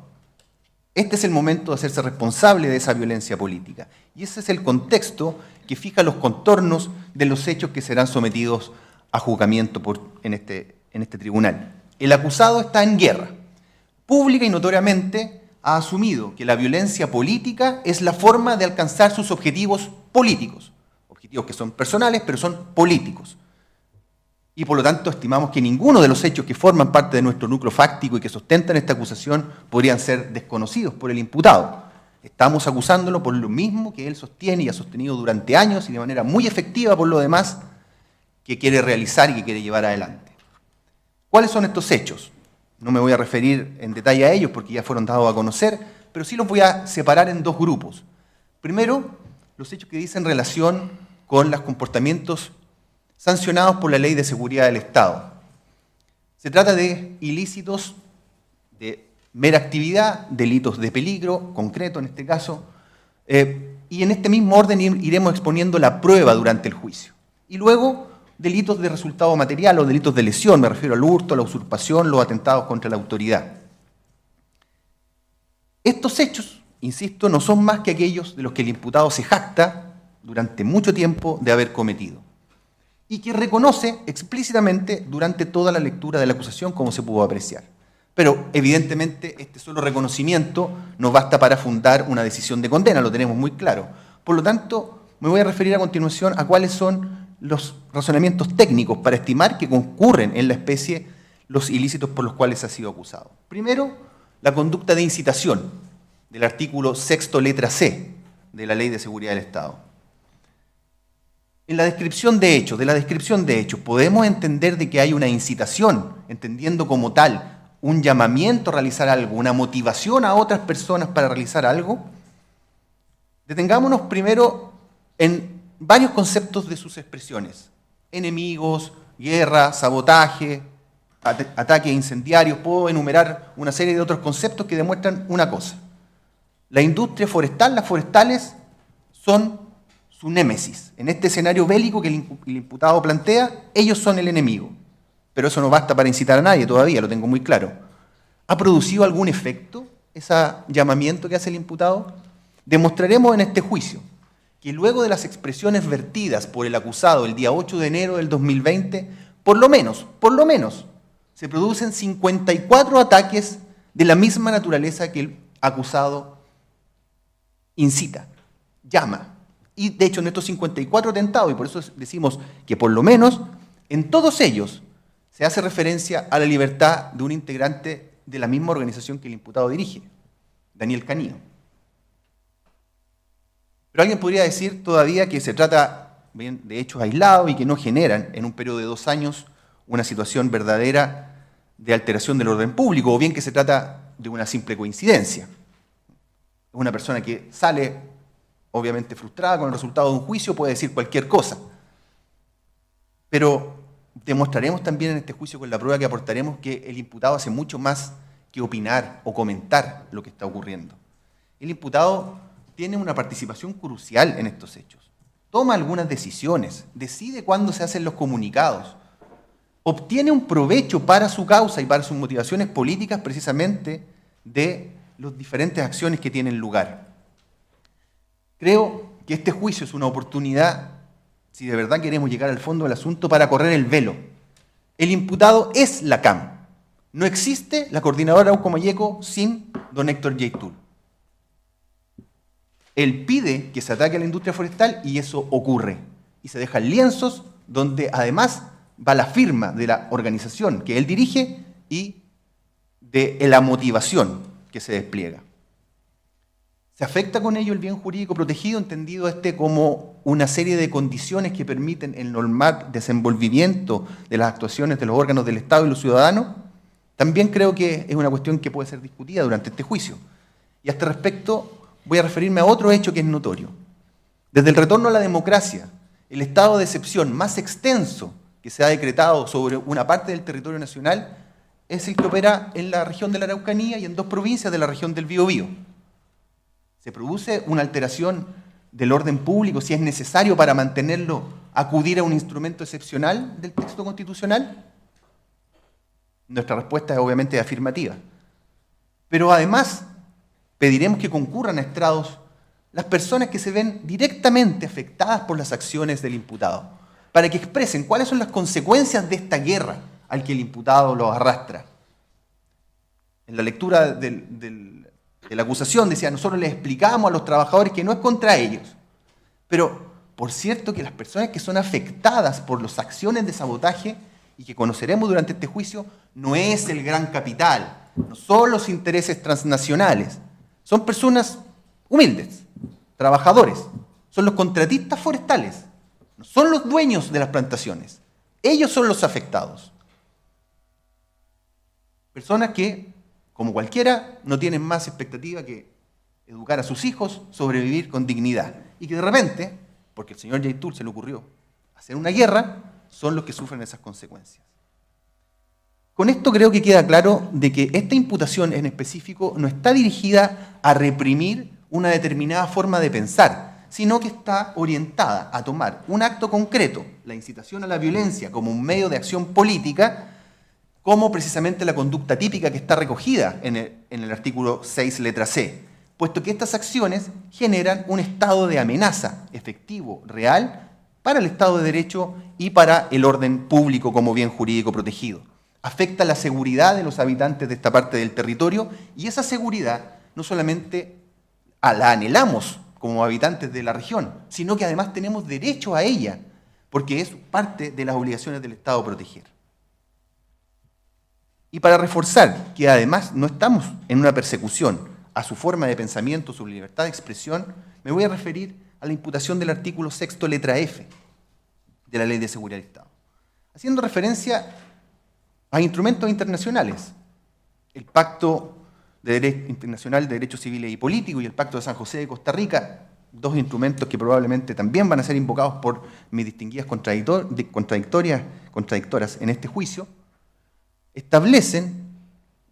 Este es el momento de hacerse responsable de esa violencia política. Y ese es el contexto que fija los contornos de los hechos que serán sometidos a juzgamiento en este tribunal. El acusado está en guerra. Pública y notoriamente ha asumido que la violencia política es la forma de alcanzar sus objetivos políticos. Objetivos que son personales, pero son políticos. Y por lo tanto estimamos que ninguno de los hechos que forman parte de nuestro núcleo fáctico y que sustentan esta acusación podrían ser desconocidos por el imputado. Estamos acusándolo por lo mismo que él sostiene y ha sostenido durante años y de manera muy efectiva por lo demás que quiere realizar y que quiere llevar adelante. ¿Cuáles son estos hechos? No me voy a referir en detalle a ellos porque ya fueron dados a conocer, pero sí los voy a separar en 2 grupos. Primero, los hechos que dicen relación con los comportamientos sancionados por la Ley de Seguridad del Estado. Se trata de ilícitos de mera actividad, delitos de peligro, concreto en este caso, y en este mismo orden iremos exponiendo la prueba durante el juicio. Y luego, delitos de resultado material o delitos de lesión, me refiero al hurto, a la usurpación, los atentados contra la autoridad. Estos hechos, insisto, no son más que aquellos de los que el imputado se jacta durante mucho tiempo de haber cometido y que reconoce explícitamente durante toda la lectura de la acusación, como se pudo apreciar. Pero, evidentemente, este solo reconocimiento no basta para fundar una decisión de condena, lo tenemos muy claro. Por lo tanto, me voy a referir a continuación a cuáles son los razonamientos técnicos para estimar que concurren en la especie los ilícitos por los cuales ha sido acusado. Primero, la conducta de incitación. del artículo 6º letra C de la Ley de Seguridad del Estado. En la descripción de hechos, podemos entender de que hay una incitación, entendiendo como tal un llamamiento a realizar algo, una motivación a otras personas para realizar algo. Detengámonos primero en varios conceptos de sus expresiones: enemigos, guerra, sabotaje, ataques incendiarios. Puedo enumerar una serie de otros conceptos que demuestran una cosa: la industria forestal, las forestales, son su némesis. En este escenario bélico que el imputado plantea, ellos son el enemigo. Pero eso no basta para incitar a nadie todavía, lo tengo muy claro. ¿Ha producido algún efecto ese llamamiento que hace el imputado? Demostraremos en este juicio que luego de las expresiones vertidas por el acusado el día 8 de enero del 2020, por lo menos, se producen 54 ataques de la misma naturaleza que el acusado incita, llama. Y de hecho en estos 54 atentados, y por eso decimos que por lo menos en todos ellos se hace referencia a la libertad de un integrante de la misma organización que el imputado dirige, Daniel Canino. Pero alguien podría decir todavía que se trata bien de hechos aislados y que no generan en un periodo de 2 años una situación verdadera de alteración del orden público, o bien que se trata de una simple coincidencia. Una persona que sale obviamente frustrada con el resultado de un juicio puede decir cualquier cosa. Pero demostraremos también en este juicio, con la prueba que aportaremos, que el imputado hace mucho más que opinar o comentar lo que está ocurriendo. El imputado tiene una participación crucial en estos hechos. Toma algunas decisiones, decide cuándo se hacen los comunicados, obtiene un provecho para su causa y para sus motivaciones políticas precisamente de las diferentes acciones que tienen lugar. Creo que este juicio es una oportunidad, si de verdad queremos llegar al fondo del asunto, para correr el velo. El imputado es la CAM. No existe la coordinadora Arauco Mayeco sin don Héctor Yaitul. Él pide que se ataque a la industria forestal y eso ocurre. Y se dejan lienzos donde además va la firma de la organización que él dirige y de la motivación que se despliega. Se afecta con ello el bien jurídico protegido, entendido como una serie de condiciones que permiten el normal desenvolvimiento de las actuaciones de los órganos del Estado y los ciudadanos. También creo que es una cuestión que puede ser discutida durante este juicio. Y a este respecto voy a referirme a otro hecho que es notorio. Desde el retorno a la democracia, el estado de excepción más extenso que se ha decretado sobre una parte del territorio nacional es el que opera en la región de la Araucanía y en 2 provincias de la región del Biobío. ¿Se produce una alteración del orden público si es necesario para mantenerlo acudir a un instrumento excepcional del texto constitucional? Nuestra respuesta es obviamente afirmativa. Pero además pediremos que concurran a estrados las personas que se ven directamente afectadas por las acciones del imputado, para que expresen cuáles son las consecuencias de esta guerra al que el imputado los arrastra. En la lectura de la acusación decía: nosotros les explicamos a los trabajadores que no es contra ellos. Pero, por cierto, que las personas que son afectadas por las acciones de sabotaje y que conoceremos durante este juicio, no es el gran capital, no son los intereses transnacionales, son personas humildes, trabajadores, son los contratistas forestales, no son los dueños de las plantaciones, ellos son los afectados. Personas que, como cualquiera, no tienen más expectativa que educar a sus hijos, sobrevivir con dignidad. Y que de repente, porque al señor Yaitul se le ocurrió hacer una guerra, son los que sufren esas consecuencias. Con esto creo que queda claro de que esta imputación en específico no está dirigida a reprimir una determinada forma de pensar, sino que está orientada a tomar un acto concreto, la incitación a la violencia como un medio de acción política, como precisamente la conducta típica que está recogida en el artículo 6, letra C, puesto que estas acciones generan un estado de amenaza efectivo, real, para el Estado de Derecho y para el orden público como bien jurídico protegido. Afecta la seguridad de los habitantes de esta parte del territorio y esa seguridad no solamente la anhelamos como habitantes de la región, sino que además tenemos derecho a ella, porque es parte de las obligaciones del Estado proteger. Y para reforzar que además no estamos en una persecución a su forma de pensamiento, su libertad de expresión, me voy a referir a la imputación del artículo 6, letra F, de la Ley de Seguridad del Estado, haciendo referencia a instrumentos internacionales, el Pacto Internacional de Derechos Civiles y Políticos y el Pacto de San José de Costa Rica, dos instrumentos que probablemente también van a ser invocados por mis distinguidas contradictoras en este juicio, establecen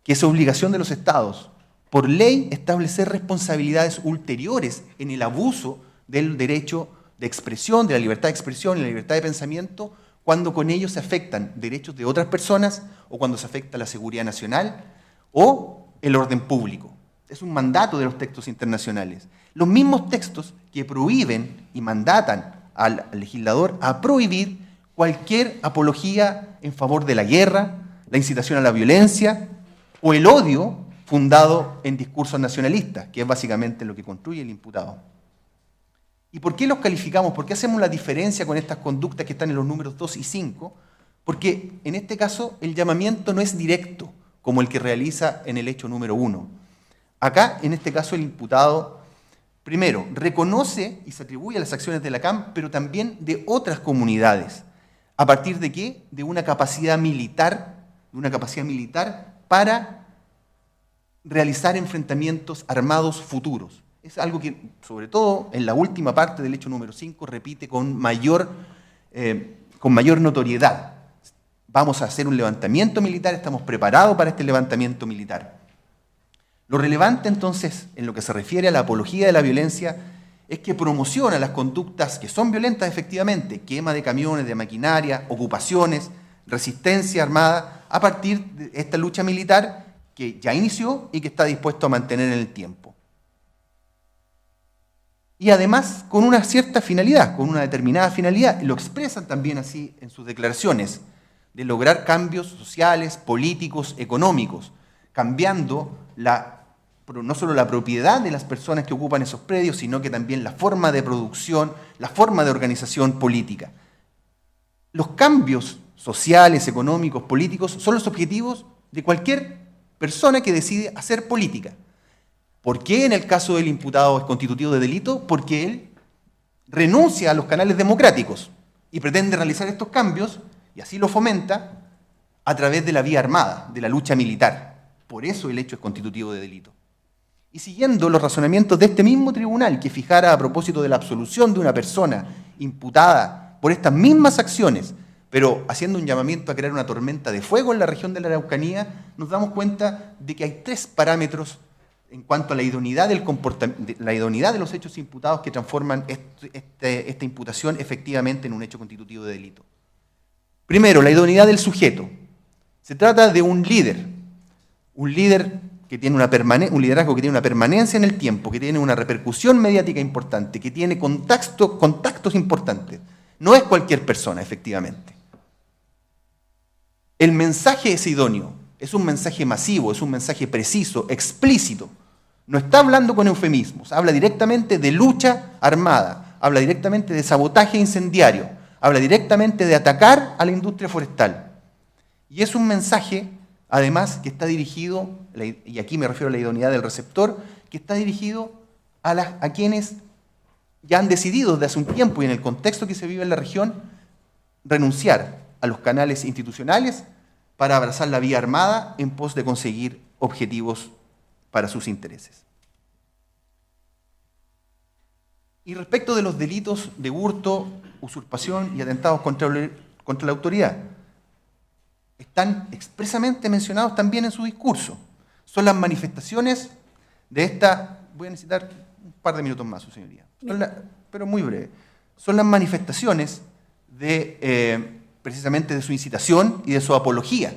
que es obligación de los Estados, por ley, establecer responsabilidades ulteriores en el abuso del derecho de expresión, de la libertad de expresión y la libertad de pensamiento, cuando con ello se afectan derechos de otras personas o cuando se afecta la seguridad nacional o el orden público. Es un mandato de los textos internacionales. Los mismos textos que prohíben y mandatan al legislador a prohibir cualquier apología en favor de la guerra, la incitación a la violencia o el odio fundado en discursos nacionalistas, que es básicamente lo que construye el imputado. ¿Y por qué los calificamos? ¿Por qué hacemos la diferencia con estas conductas que están en los números 2 y 5? Porque en este caso el llamamiento no es directo, como el que realiza en el hecho número 1. Acá, en este caso, el imputado, primero, reconoce y se atribuye a las acciones de la CAM, pero también de otras comunidades. ¿A partir de qué? De una capacidad militar para realizar enfrentamientos armados futuros. Es algo que, sobre todo en la última parte del hecho número 5, repite con mayor notoriedad. Vamos a hacer un levantamiento militar, estamos preparados para este levantamiento militar. Lo relevante entonces, en lo que se refiere a la apología de la violencia, es que promociona las conductas que son violentas efectivamente, quema de camiones, de maquinaria, ocupaciones, resistencia armada, a partir de esta lucha militar que ya inició y que está dispuesto a mantener en el tiempo. Y además con una cierta finalidad, con una determinada finalidad, lo expresan también así en sus declaraciones, de lograr cambios sociales, políticos, económicos, cambiando no solo la propiedad de las personas que ocupan esos predios, sino que también la forma de producción, la forma de organización política. Los cambios sociales, económicos, políticos, son los objetivos de cualquier persona que decide hacer política. ¿Por qué en el caso del imputado es constitutivo de delito? Porque él renuncia a los canales democráticos y pretende realizar estos cambios, y así lo fomenta, a través de la vía armada, de la lucha militar. Por eso el hecho es constitutivo de delito. Y siguiendo los razonamientos de este mismo tribunal que fijara a propósito de la absolución de una persona imputada por estas mismas acciones, pero haciendo un llamamiento a crear una tormenta de fuego en la región de la Araucanía, nos damos cuenta de que hay 3 parámetros en cuanto a la idoneidad de los hechos imputados que transforman esta imputación efectivamente en un hecho constitutivo de delito. Primero, la idoneidad del sujeto. Se trata de un líder que tiene un liderazgo que tiene una permanencia en el tiempo, que tiene una repercusión mediática importante, que tiene contactos importantes. No es cualquier persona, efectivamente. El mensaje es idóneo, es un mensaje masivo, es un mensaje preciso, explícito. No está hablando con eufemismos, habla directamente de lucha armada, habla directamente de sabotaje incendiario, habla directamente de atacar a la industria forestal. Y es un mensaje, además, que está dirigido, y aquí me refiero a la idoneidad del receptor, que está dirigido a quienes ya han decidido desde hace un tiempo y en el contexto que se vive en la región, renunciar a los canales institucionales para abrazar la vía armada en pos de conseguir objetivos para sus intereses. Y respecto de los delitos de hurto, usurpación y atentados contra la autoridad, están expresamente mencionados también en su discurso. Son las manifestaciones de esta... Voy a necesitar un par de minutos más, su señoría, pero muy breve. Son las manifestaciones precisamente de su incitación y de su apología.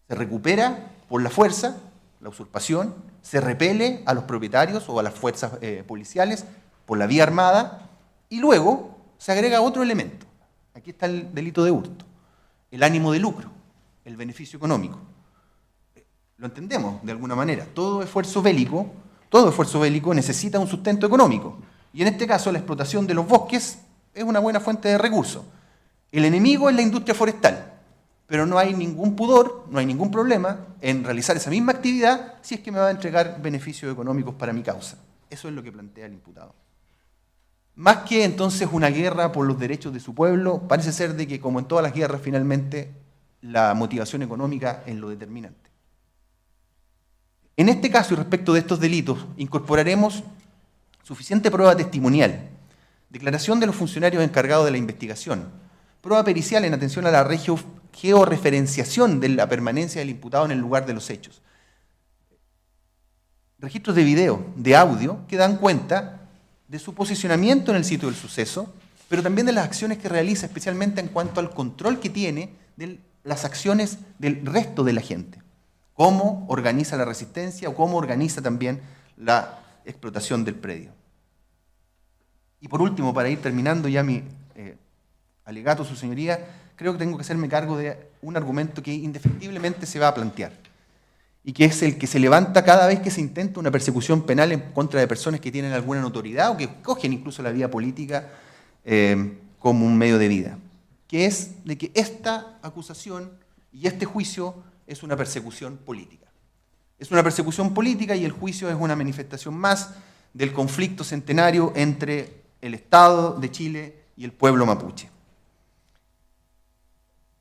Se recupera por la fuerza, la usurpación, se repele a los propietarios o a las fuerzas policiales por la vía armada y luego se agrega otro elemento. Aquí está el delito de hurto, el ánimo de lucro, el beneficio económico. Lo entendemos de alguna manera. Todo esfuerzo bélico necesita un sustento económico. Y en este caso la explotación de los bosques es una buena fuente de recursos. El enemigo es la industria forestal, pero no hay ningún pudor, no hay ningún problema en realizar esa misma actividad si es que me va a entregar beneficios económicos para mi causa. Eso es lo que plantea el imputado. Más que entonces una guerra por los derechos de su pueblo, parece ser de que, como en todas las guerras, finalmente la motivación económica es lo determinante. En este caso, y respecto de estos delitos, incorporaremos suficiente prueba testimonial, declaración de los funcionarios encargados de la investigación, prueba pericial en atención a la georreferenciación de la permanencia del imputado en el lugar de los hechos, registros de video, de audio, que dan cuenta de su posicionamiento en el sitio del suceso, pero también de las acciones que realiza, especialmente en cuanto al control que tiene de las acciones del resto de la gente, cómo organiza la resistencia o cómo organiza también la explotación del predio. Y por último, para ir terminando ya mi alegato, su señoría, creo que tengo que hacerme cargo de un argumento que indefectiblemente se va a plantear, y que es el que se levanta cada vez que se intenta una persecución penal en contra de personas que tienen alguna notoriedad o que cogen incluso la vía política como un medio de vida, que es de que esta acusación y este juicio es una persecución política. Es una persecución política y el juicio es una manifestación más del conflicto centenario entre el Estado de Chile y el pueblo mapuche.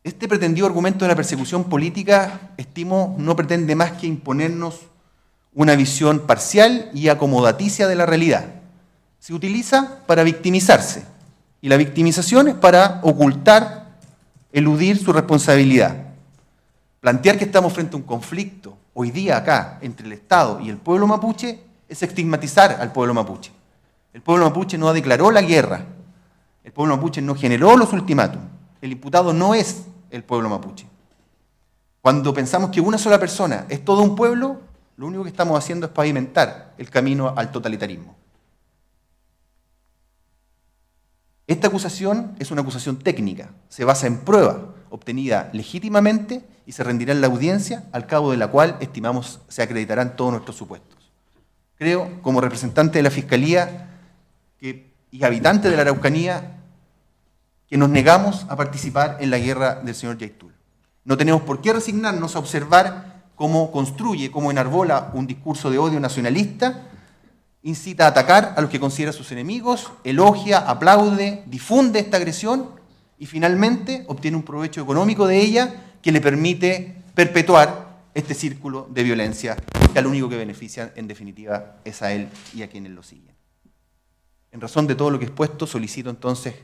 Este pretendido argumento de la persecución política, estimo, no pretende más que imponernos una visión parcial y acomodaticia de la realidad. Se utiliza para victimizarse, y la victimización es para ocultar, eludir su responsabilidad. Plantear que estamos frente a un conflicto hoy día acá entre el Estado y el pueblo mapuche es estigmatizar al pueblo mapuche. El pueblo mapuche no declaró la guerra, el pueblo mapuche no generó los ultimátum, el imputado no es el pueblo mapuche. Cuando pensamos que una sola persona es todo un pueblo, lo único que estamos haciendo es pavimentar el camino al totalitarismo. Esta acusación es una acusación técnica, se basa en prueba obtenida legítimamente y se rendirá en la audiencia, al cabo de la cual estimamos se acreditarán todos nuestros supuestos. Creo, como representante de la Fiscalía y habitante de la Araucanía, que nos negamos a participar en la guerra del señor Yaitul. No tenemos por qué resignarnos a observar cómo construye, cómo enarbola un discurso de odio nacionalista, incita a atacar a los que considera sus enemigos, elogia, aplaude, difunde esta agresión y finalmente obtiene un provecho económico de ella que le permite perpetuar este círculo de violencia que al único que beneficia en definitiva es a él y a quienes lo siguen. En razón de todo lo que he expuesto, solicito entonces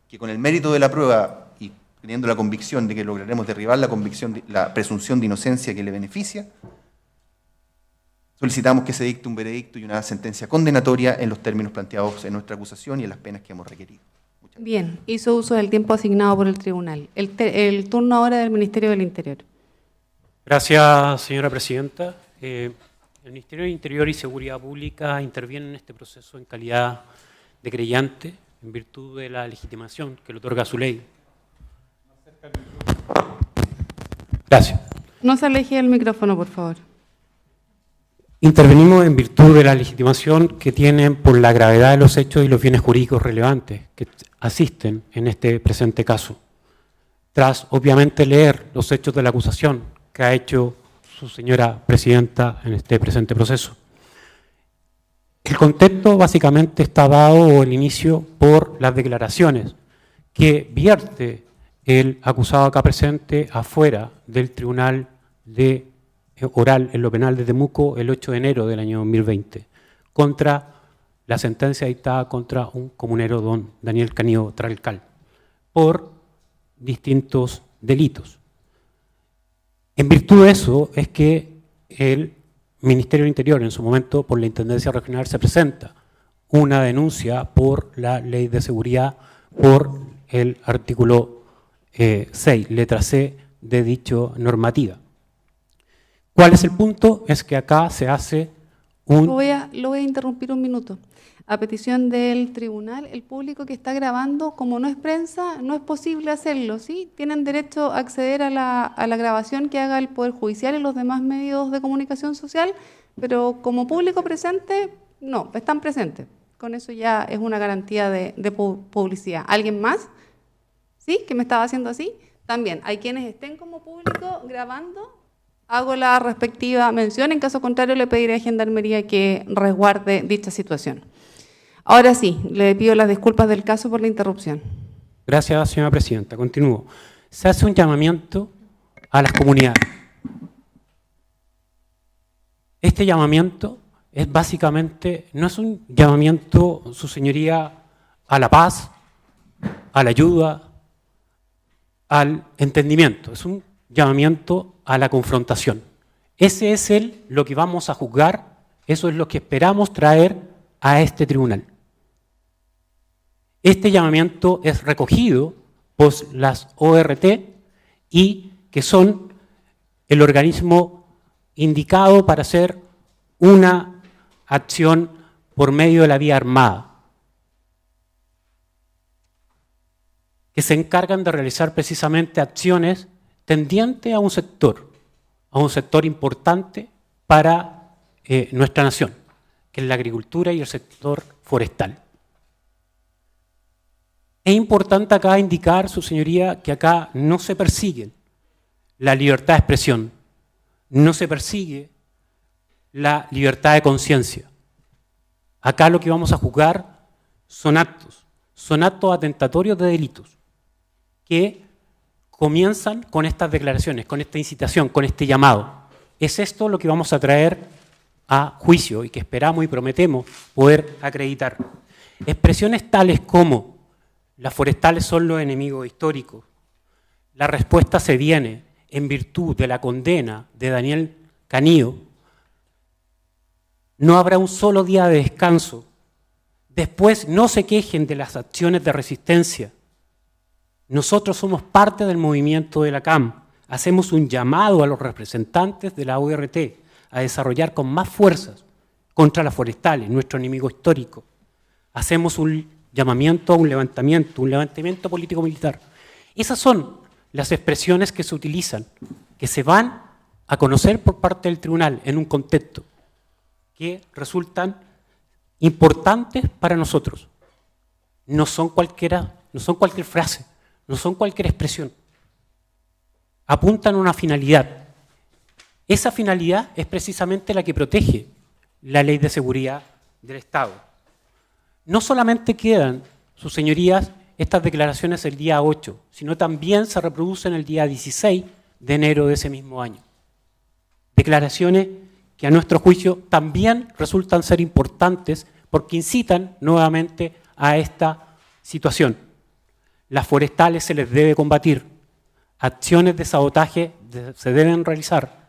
que con el mérito de la prueba y teniendo la convicción de que lograremos derribar la presunción de inocencia que le beneficia, solicitamos que se dicte un veredicto y una sentencia condenatoria en los términos planteados en nuestra acusación y en las penas que hemos requerido. Bien, hizo uso del tiempo asignado por el tribunal. El turno ahora del Ministerio del Interior. Gracias, señora presidenta. El Ministerio del Interior y Seguridad Pública interviene en este proceso en calidad de creyente en virtud de la legitimación que le otorga su ley. Gracias. No se aleje del micrófono, por favor. Intervenimos en virtud de la legitimación que tienen por la gravedad de los hechos y los bienes jurídicos relevantes que asisten en este presente caso. Tras, obviamente, leer los hechos de la acusación que ha hecho su señora presidenta en este presente proceso. El contexto básicamente está dado el inicio por las declaraciones que vierte el acusado acá presente afuera del Tribunal de Oral en lo Penal de Temuco el 8 de enero del año 2020 contra la sentencia dictada contra un comunero, don Daniel Canío Tralcal, por distintos delitos. En virtud de eso es que el Ministerio del Interior, en su momento por la Intendencia Regional, se presenta una denuncia por la Ley de Seguridad por el artículo 6, letra C de dicha normativa. ¿Cuál es el punto? Es que acá se hace un... Lo voy a interrumpir un minuto. A petición del tribunal, el público que está grabando, como no es prensa, no es posible hacerlo, ¿sí? Tienen derecho a acceder a la grabación que haga el Poder Judicial y los demás medios de comunicación social, pero como público presente, no, están presentes. Con eso ya es una garantía de publicidad. ¿Alguien más? ¿Sí? ¿Que me estaba haciendo así? También, hay quienes estén como público grabando, hago la respectiva mención, en caso contrario le pediré a Gendarmería que resguarde dicha situación. Ahora sí, le pido las disculpas del caso por la interrupción. Gracias, señora presidenta. Continúo. Se hace un llamamiento a las comunidades. Este llamamiento es básicamente, no es un llamamiento, su señoría, a la paz, a la ayuda, al entendimiento. Es un llamamiento a la confrontación. Ese es lo que vamos a juzgar, eso es lo que esperamos traer a este tribunal. Este llamamiento es recogido por las ORT y que son el organismo indicado para hacer una acción por medio de la vía armada, que se encargan de realizar precisamente acciones tendientes a un sector importante para nuestra nación, que es la agricultura y el sector forestal. Es importante acá indicar, su señoría, que acá no se persigue la libertad de expresión, no se persigue la libertad de conciencia. Acá lo que vamos a juzgar son actos atentatorios de delitos que comienzan con estas declaraciones, con esta incitación, con este llamado. Es esto lo que vamos a traer a juicio y que esperamos y prometemos poder acreditar. Expresiones tales como las forestales son los enemigos históricos, la respuesta se viene en virtud de la condena de Daniel Canío, no habrá un solo día de descanso, después no se quejen de las acciones de resistencia. Nosotros somos parte del movimiento de la CAM, hacemos un llamado a los representantes de la ORT a desarrollar con más fuerzas contra las forestales, nuestro enemigo histórico. Hacemos un llamamiento a un levantamiento político-militar. Esas son las expresiones que se utilizan, que se van a conocer por parte del tribunal en un contexto que resultan importantes para nosotros. No son cualquier frase, no son cualquier expresión. Apuntan a una finalidad. Esa finalidad es precisamente la que protege la Ley de Seguridad del Estado. No solamente quedan, sus señorías, estas declaraciones el día 8, sino también se reproducen el día 16 de enero de ese mismo año. Declaraciones que a nuestro juicio también resultan ser importantes porque incitan nuevamente a esta situación. Las forestales se les debe combatir, acciones de sabotaje se deben realizar,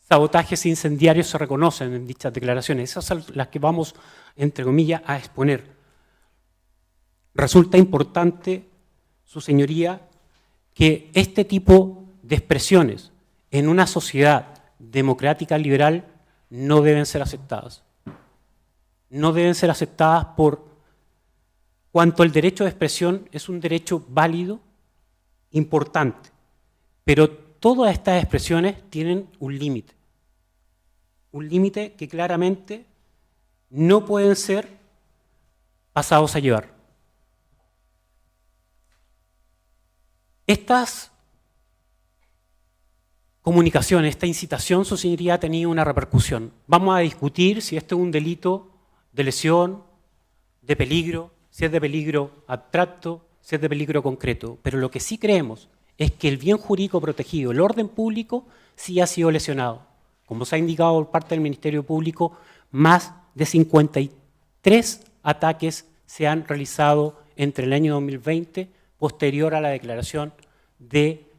sabotajes incendiarios se reconocen en dichas declaraciones, esas son las que vamos, entre comillas, a exponer. Resulta importante, su señoría, que este tipo de expresiones en una sociedad democrática liberal no deben ser aceptadas. No deben ser aceptadas por cuanto el derecho de expresión es un derecho válido, importante, pero todas estas expresiones tienen un límite que claramente no pueden ser pasados a llevar. Estas comunicaciones, esta incitación, su señoría, ha tenido una repercusión. Vamos a discutir si este es un delito de lesión, de peligro, si es de peligro abstracto, si es de peligro concreto. Pero lo que sí creemos es que el bien jurídico protegido, el orden público, sí ha sido lesionado. Como se ha indicado por parte del Ministerio Público, más de 53 ataques se han realizado entre el año 2020, posterior a la declaración de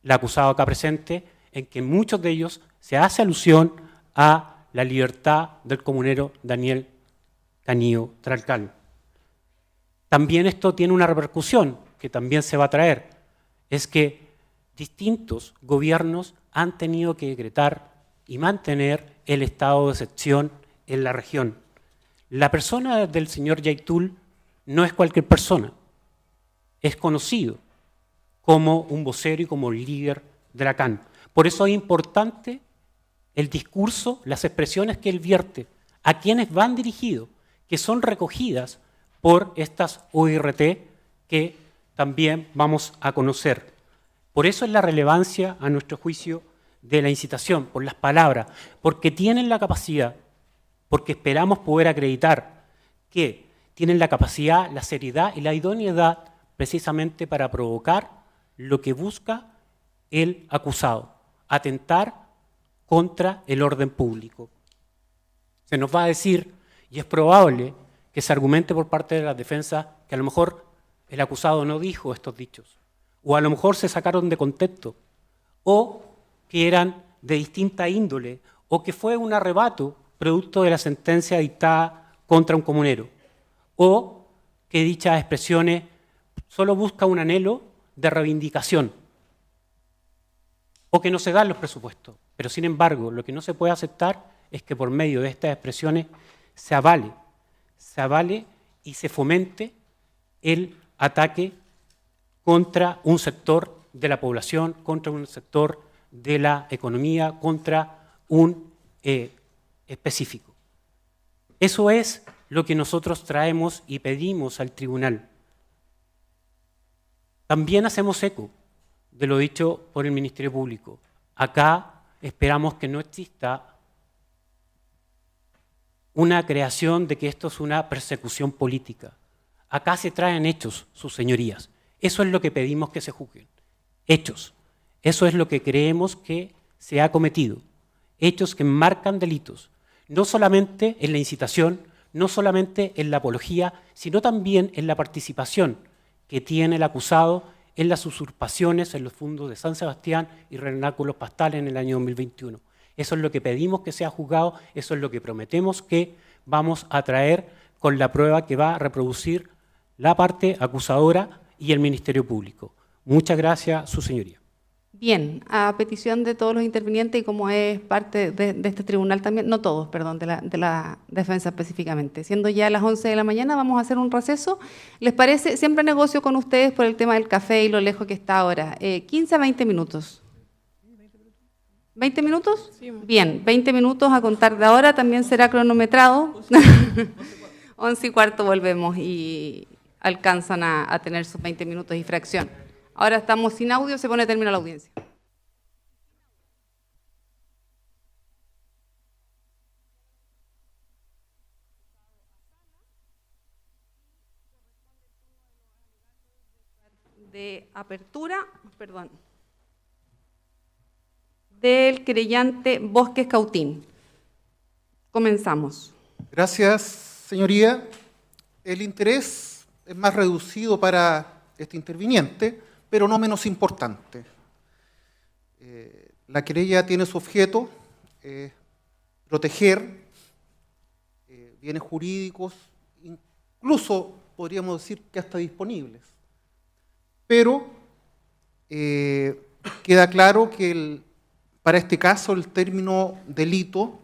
el acusado acá presente, en que en muchos de ellos se hace alusión a la libertad del comunero Daniel Canío Tralcal. También esto tiene una repercusión que también se va a traer, es que distintos gobiernos han tenido que decretar y mantener el estado de excepción en la región. La persona del señor Yaitul no es cualquier persona, es conocido como un vocero y como líder de la CAN. Por eso es importante el discurso, las expresiones que él vierte, a quienes van dirigidos, que son recogidas por estas ORT que también vamos a conocer. Por eso es la relevancia, a nuestro juicio, de la incitación, por las palabras, porque tienen la capacidad, porque esperamos poder acreditar que tienen la capacidad, la seriedad y la idoneidad precisamente para provocar lo que busca el acusado, atentar contra el orden público. Se nos va a decir, y es probable que se argumente por parte de la defensa, que a lo mejor el acusado no dijo estos dichos, o a lo mejor se sacaron de contexto, o que eran de distinta índole, o que fue un arrebato producto de la sentencia dictada contra un comunero, o que dichas expresiones solo buscan un anhelo de reivindicación, o que no se dan los presupuestos. Pero sin embargo, lo que no se puede aceptar es que por medio de estas expresiones se avale y se fomente el ataque contra un sector de la población, contra un sector de la economía, contra un específico. Eso es lo que nosotros traemos y pedimos al tribunal. También hacemos eco de lo dicho por el Ministerio Público. Acá esperamos que no exista una creación de que esto es una persecución política. Acá se traen hechos, sus señorías. Eso es lo que pedimos que se juzguen. Hechos. Eso es lo que creemos que se ha cometido. Hechos que marcan delitos. No solamente en la incitación, no solamente en la apología, sino también en la participación que tiene el acusado en las usurpaciones en los fondos de San Sebastián y Renáculos Pastales en el año 2021. Eso es lo que pedimos que sea juzgado, eso es lo que prometemos que vamos a traer con la prueba que va a reproducir la parte acusadora y el Ministerio Público. Muchas gracias, su señoría. Bien, a petición de todos los intervinientes y como es parte de este tribunal también, no todos, perdón, de la defensa específicamente. Siendo ya las 11 de la mañana, vamos a hacer un receso. ¿Les parece? Siempre negocio con ustedes por el tema del café y lo lejos que está ahora. 15 a 20 minutos. ¿20 minutos? Sí. Bien, 20 minutos a contar de ahora, también será cronometrado. 11:15 volvemos y alcanzan a tener sus 20 minutos y fracción. Ahora estamos sin audio, se pone término a la audiencia. De apertura, perdón, del querellante Bosques Cautín. Comenzamos. Gracias, señoría. El interés es más reducido para este interviniente, pero no menos importante. La querella tiene su objeto proteger bienes jurídicos, incluso podríamos decir que hasta disponibles. Pero queda claro que para este caso el término delito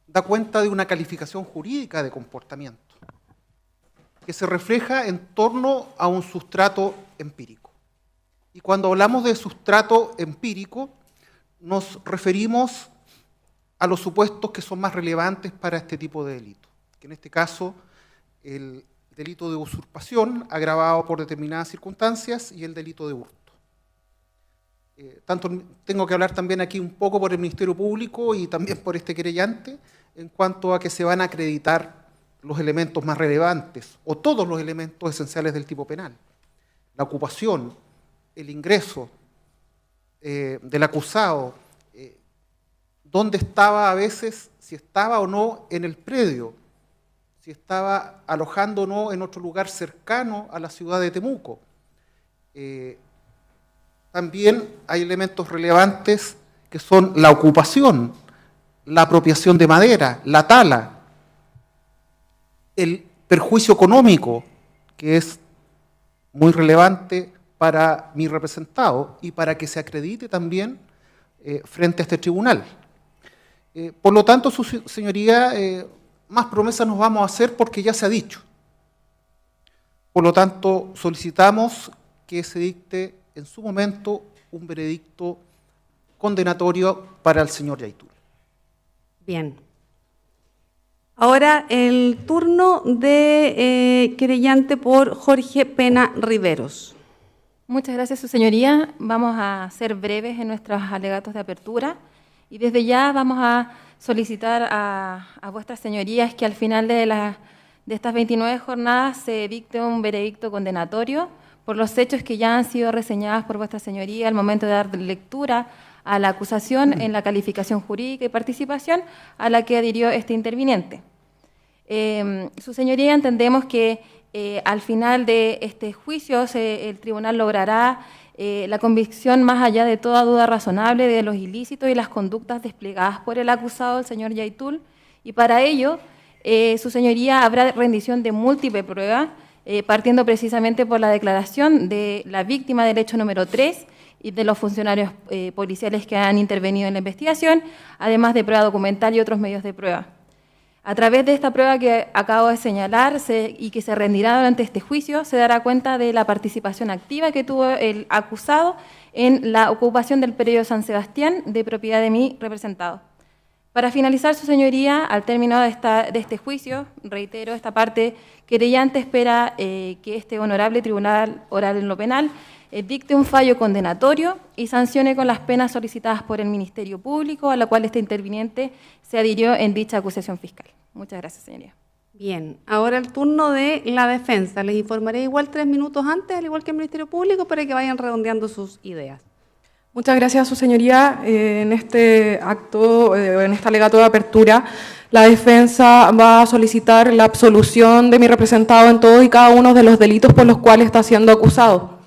da cuenta de una calificación jurídica de comportamiento que se refleja en torno a un sustrato empírico. Y cuando hablamos de sustrato empírico, nos referimos a los supuestos que son más relevantes para este tipo de delito, que en este caso el delito de usurpación agravado por determinadas circunstancias y el delito de hurto. Tengo que hablar también aquí un poco por el Ministerio Público y también por este querellante en cuanto a que se van a acreditar los elementos más relevantes o todos los elementos esenciales del tipo penal. La ocupación, el ingreso del acusado, dónde estaba a veces, si estaba o no en el predio, si estaba alojando o no en otro lugar cercano a la ciudad de Temuco. También hay elementos relevantes que son la ocupación, la apropiación de madera, la tala, el perjuicio económico, que es muy relevante para mi representado y para que se acredite también frente a este tribunal. Por lo tanto, su señoría, más promesas nos vamos a hacer porque ya se ha dicho. Por lo tanto, solicitamos que se dicte en su momento un veredicto condenatorio para el señor Yaitul. Bien. Ahora el turno de querellante por Jorge Pena Riveros. Muchas gracias, su señoría. Vamos a ser breves en nuestros alegatos de apertura y desde ya vamos a solicitar a vuestras señorías que al final de estas 29 jornadas se dicte un veredicto condenatorio por los hechos que ya han sido reseñados por vuestra señoría al momento de dar lectura a la acusación en la calificación jurídica y participación a la que adhirió este interviniente. Su señoría, entendemos que al final de este juicio el tribunal logrará la convicción más allá de toda duda razonable de los ilícitos y las conductas desplegadas por el acusado, el señor Yaitul, y para ello su señoría habrá rendición de múltiples pruebas, partiendo precisamente por la declaración de la víctima del hecho número 3 y de los funcionarios policiales que han intervenido en la investigación, además de prueba documental y otros medios de prueba. A través de esta prueba que acabo de señalar y que se rendirá durante este juicio, se dará cuenta de la participación activa que tuvo el acusado en la ocupación del predio San Sebastián de propiedad de mi representado. Para finalizar, su señoría, al término de este juicio, reitero, esta parte querellante espera que este honorable tribunal oral en lo penal dicte un fallo condenatorio y sancione con las penas solicitadas por el Ministerio Público, a la cual este interviniente se adhirió en dicha acusación fiscal. Muchas gracias, señoría. Bien, ahora el turno de la defensa. Les informaré igual 3 minutos antes, al igual que el Ministerio Público, para que vayan redondeando sus ideas. Muchas gracias, su señoría. En este acto, en este alegato de apertura, la defensa va a solicitar la absolución de mi representado en todos y cada uno de los delitos por los cuales está siendo acusado.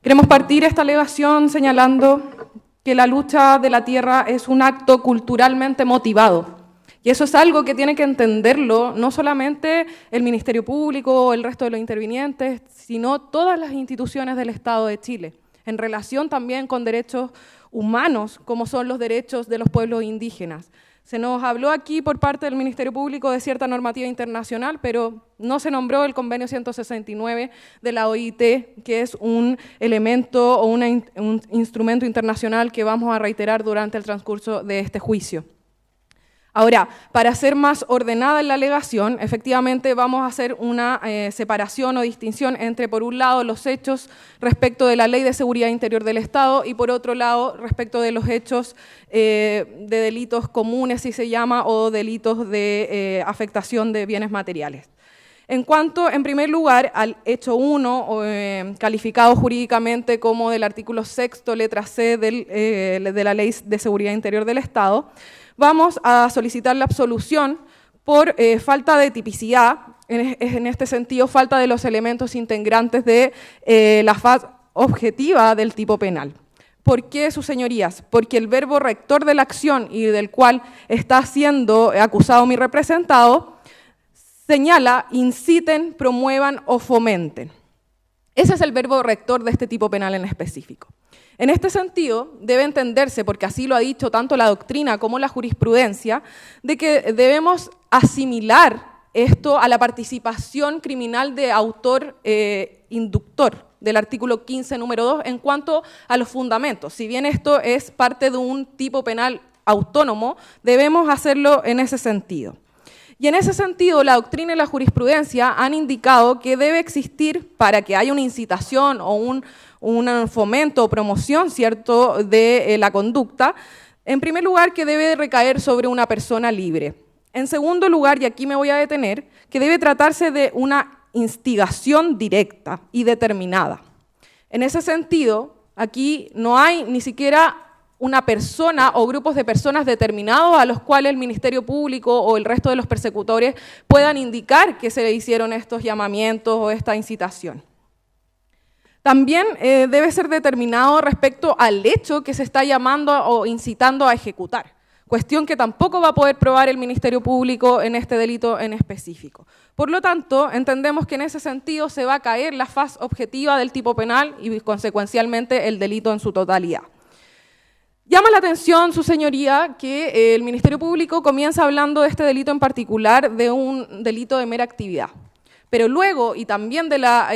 Queremos partir esta alegación señalando que la lucha de la tierra es un acto culturalmente motivado. Y eso es algo que tiene que entenderlo no solamente el Ministerio Público o el resto de los intervinientes, sino todas las instituciones del Estado de Chile, en relación también con derechos humanos, como son los derechos de los pueblos indígenas. Se nos habló aquí por parte del Ministerio Público de cierta normativa internacional, pero no se nombró el convenio 169 de la OIT, que es un elemento o un instrumento internacional que vamos a reiterar durante el transcurso de este juicio. Ahora, para ser más ordenada en la alegación, efectivamente vamos a hacer una separación o distinción entre, por un lado, los hechos respecto de la Ley de Seguridad Interior del Estado y, por otro lado, respecto de los hechos de delitos comunes, si se llama, o delitos de afectación de bienes materiales. En cuanto, en primer lugar, al hecho 1, calificado jurídicamente como del artículo 6, letra C de la Ley de Seguridad Interior del Estado, vamos a solicitar la absolución por falta de tipicidad, en este sentido, falta de los elementos integrantes de la faz objetiva del tipo penal. ¿Por qué, sus señorías? Porque el verbo rector de la acción y del cual está siendo acusado mi representado señala, inciten, promuevan o fomenten. Ese es el verbo rector de este tipo penal en específico. En este sentido, debe entenderse, porque así lo ha dicho tanto la doctrina como la jurisprudencia, de que debemos asimilar esto a la participación criminal de autor inductor del artículo 15, número 2, en cuanto a los fundamentos. Si bien esto es parte de un tipo penal autónomo, debemos hacerlo en ese sentido. Y en ese sentido, la doctrina y la jurisprudencia han indicado que debe existir, para que haya una incitación o un fomento o promoción, ¿cierto?, de la conducta, en primer lugar, que debe recaer sobre una persona libre. En segundo lugar, y aquí me voy a detener, que debe tratarse de una instigación directa y determinada. En ese sentido, aquí no hay ni siquiera una persona o grupos de personas determinados a los cuales el Ministerio Público o el resto de los persecutores puedan indicar que se le hicieron estos llamamientos o esta incitación. También debe ser determinado respecto al hecho que se está llamando o incitando a ejecutar, cuestión que tampoco va a poder probar el Ministerio Público en este delito en específico. Por lo tanto, entendemos que en ese sentido se va a caer la faz objetiva del tipo penal y consecuencialmente el delito en su totalidad. Llama la atención, su señoría, que el Ministerio Público comienza hablando de este delito en particular de un delito de mera actividad, pero luego, y también de la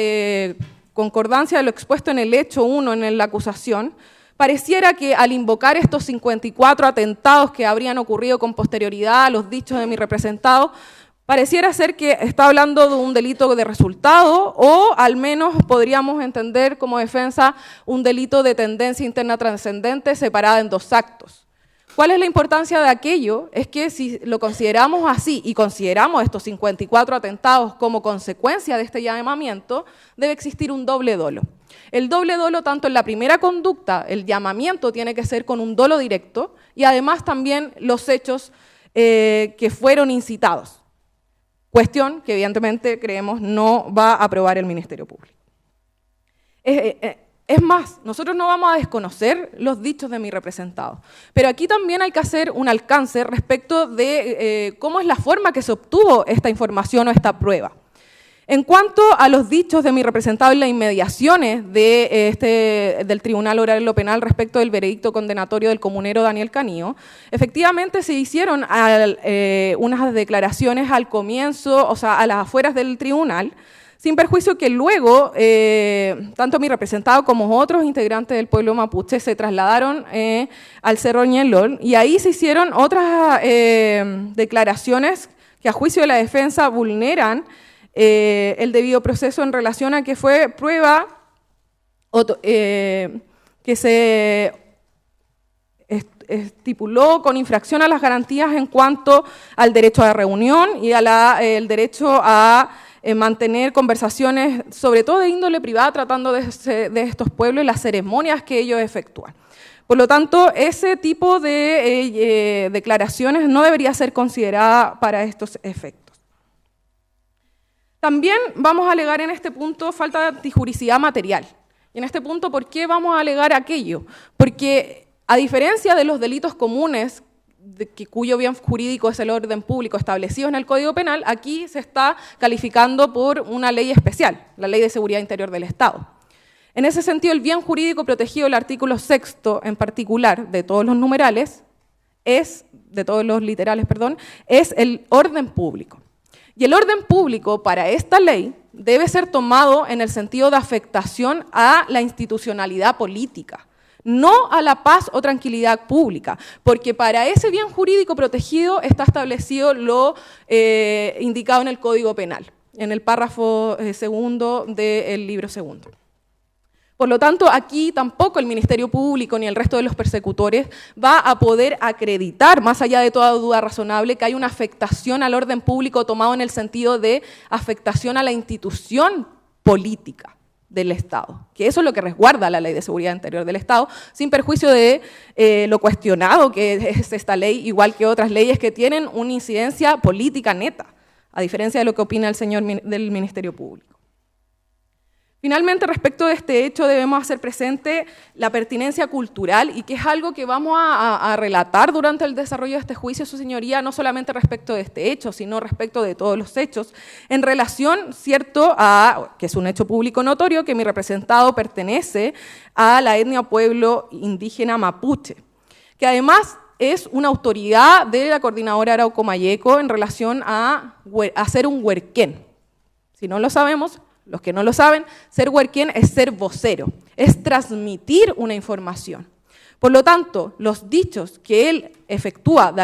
concordancia de lo expuesto en el hecho 1 en la acusación, pareciera que al invocar estos 54 atentados que habrían ocurrido con posterioridad a los dichos de mi representado, pareciera ser que está hablando de un delito de resultado o al menos podríamos entender como defensa un delito de tendencia interna trascendente separada en dos actos. ¿Cuál es la importancia de aquello? Es que si lo consideramos así y consideramos estos 54 atentados como consecuencia de este llamamiento, debe existir un doble dolo. El doble dolo, tanto en la primera conducta, el llamamiento tiene que ser con un dolo directo y además también los hechos que fueron incitados. Cuestión que evidentemente creemos no va a aprobar el Ministerio Público. Es más, nosotros no vamos a desconocer los dichos de mi representado, pero aquí también hay que hacer un alcance respecto de cómo es la forma que se obtuvo esta información o esta prueba. En cuanto a los dichos de mi representado en las inmediaciones del Tribunal Oral en lo Penal respecto del veredicto condenatorio del comunero Daniel Canillo, efectivamente se hicieron unas declaraciones al comienzo, o sea, a las afueras del tribunal, sin perjuicio que luego, tanto mi representado como otros integrantes del pueblo mapuche se trasladaron al Cerro Ñelol y ahí se hicieron otras declaraciones que a juicio de la defensa vulneran el debido proceso en relación a que fue prueba que se estipuló con infracción a las garantías en cuanto al derecho a la reunión y el derecho a mantener conversaciones, sobre todo de índole privada, tratando de estos pueblos y las ceremonias que ellos efectúan. Por lo tanto, ese tipo de declaraciones no debería ser considerada para estos efectos. También vamos a alegar en este punto falta de antijuricidad material. Y en este punto, ¿por qué vamos a alegar aquello? Porque a diferencia de los delitos comunes, cuyo bien jurídico es el orden público establecido en el Código Penal, aquí se está calificando por una ley especial, la Ley de Seguridad Interior del Estado. En ese sentido, el bien jurídico protegido, el artículo 6º en particular, de todos los numerales, de todos los literales, perdón, es el orden público. Y el orden público para esta ley debe ser tomado en el sentido de afectación a la institucionalidad política, no a la paz o tranquilidad pública, porque para ese bien jurídico protegido está establecido lo indicado en el Código Penal, en el párrafo segundo del libro segundo. Por lo tanto, aquí tampoco el Ministerio Público ni el resto de los persecutores va a poder acreditar, más allá de toda duda razonable, que hay una afectación al orden público tomado en el sentido de afectación a la institución política del Estado, que eso es lo que resguarda la Ley de Seguridad Interior del Estado, sin perjuicio de lo cuestionado que es esta ley, igual que otras leyes que tienen una incidencia política neta, a diferencia de lo que opina el señor del Ministerio Público. Finalmente, respecto de este hecho, debemos hacer presente la pertinencia cultural y que es algo que vamos a relatar durante el desarrollo de este juicio, su señoría, no solamente respecto de este hecho, sino respecto de todos los hechos, en relación, cierto, a que es un hecho público notorio, que mi representado pertenece a la etnia pueblo indígena mapuche, que además es una autoridad de la coordinadora Arauco Mayeco en relación a ser un huerquén. Si no lo sabemos, los que no lo saben, ser huerquén es ser vocero, es transmitir una información. Por lo tanto, los dichos que él efectúa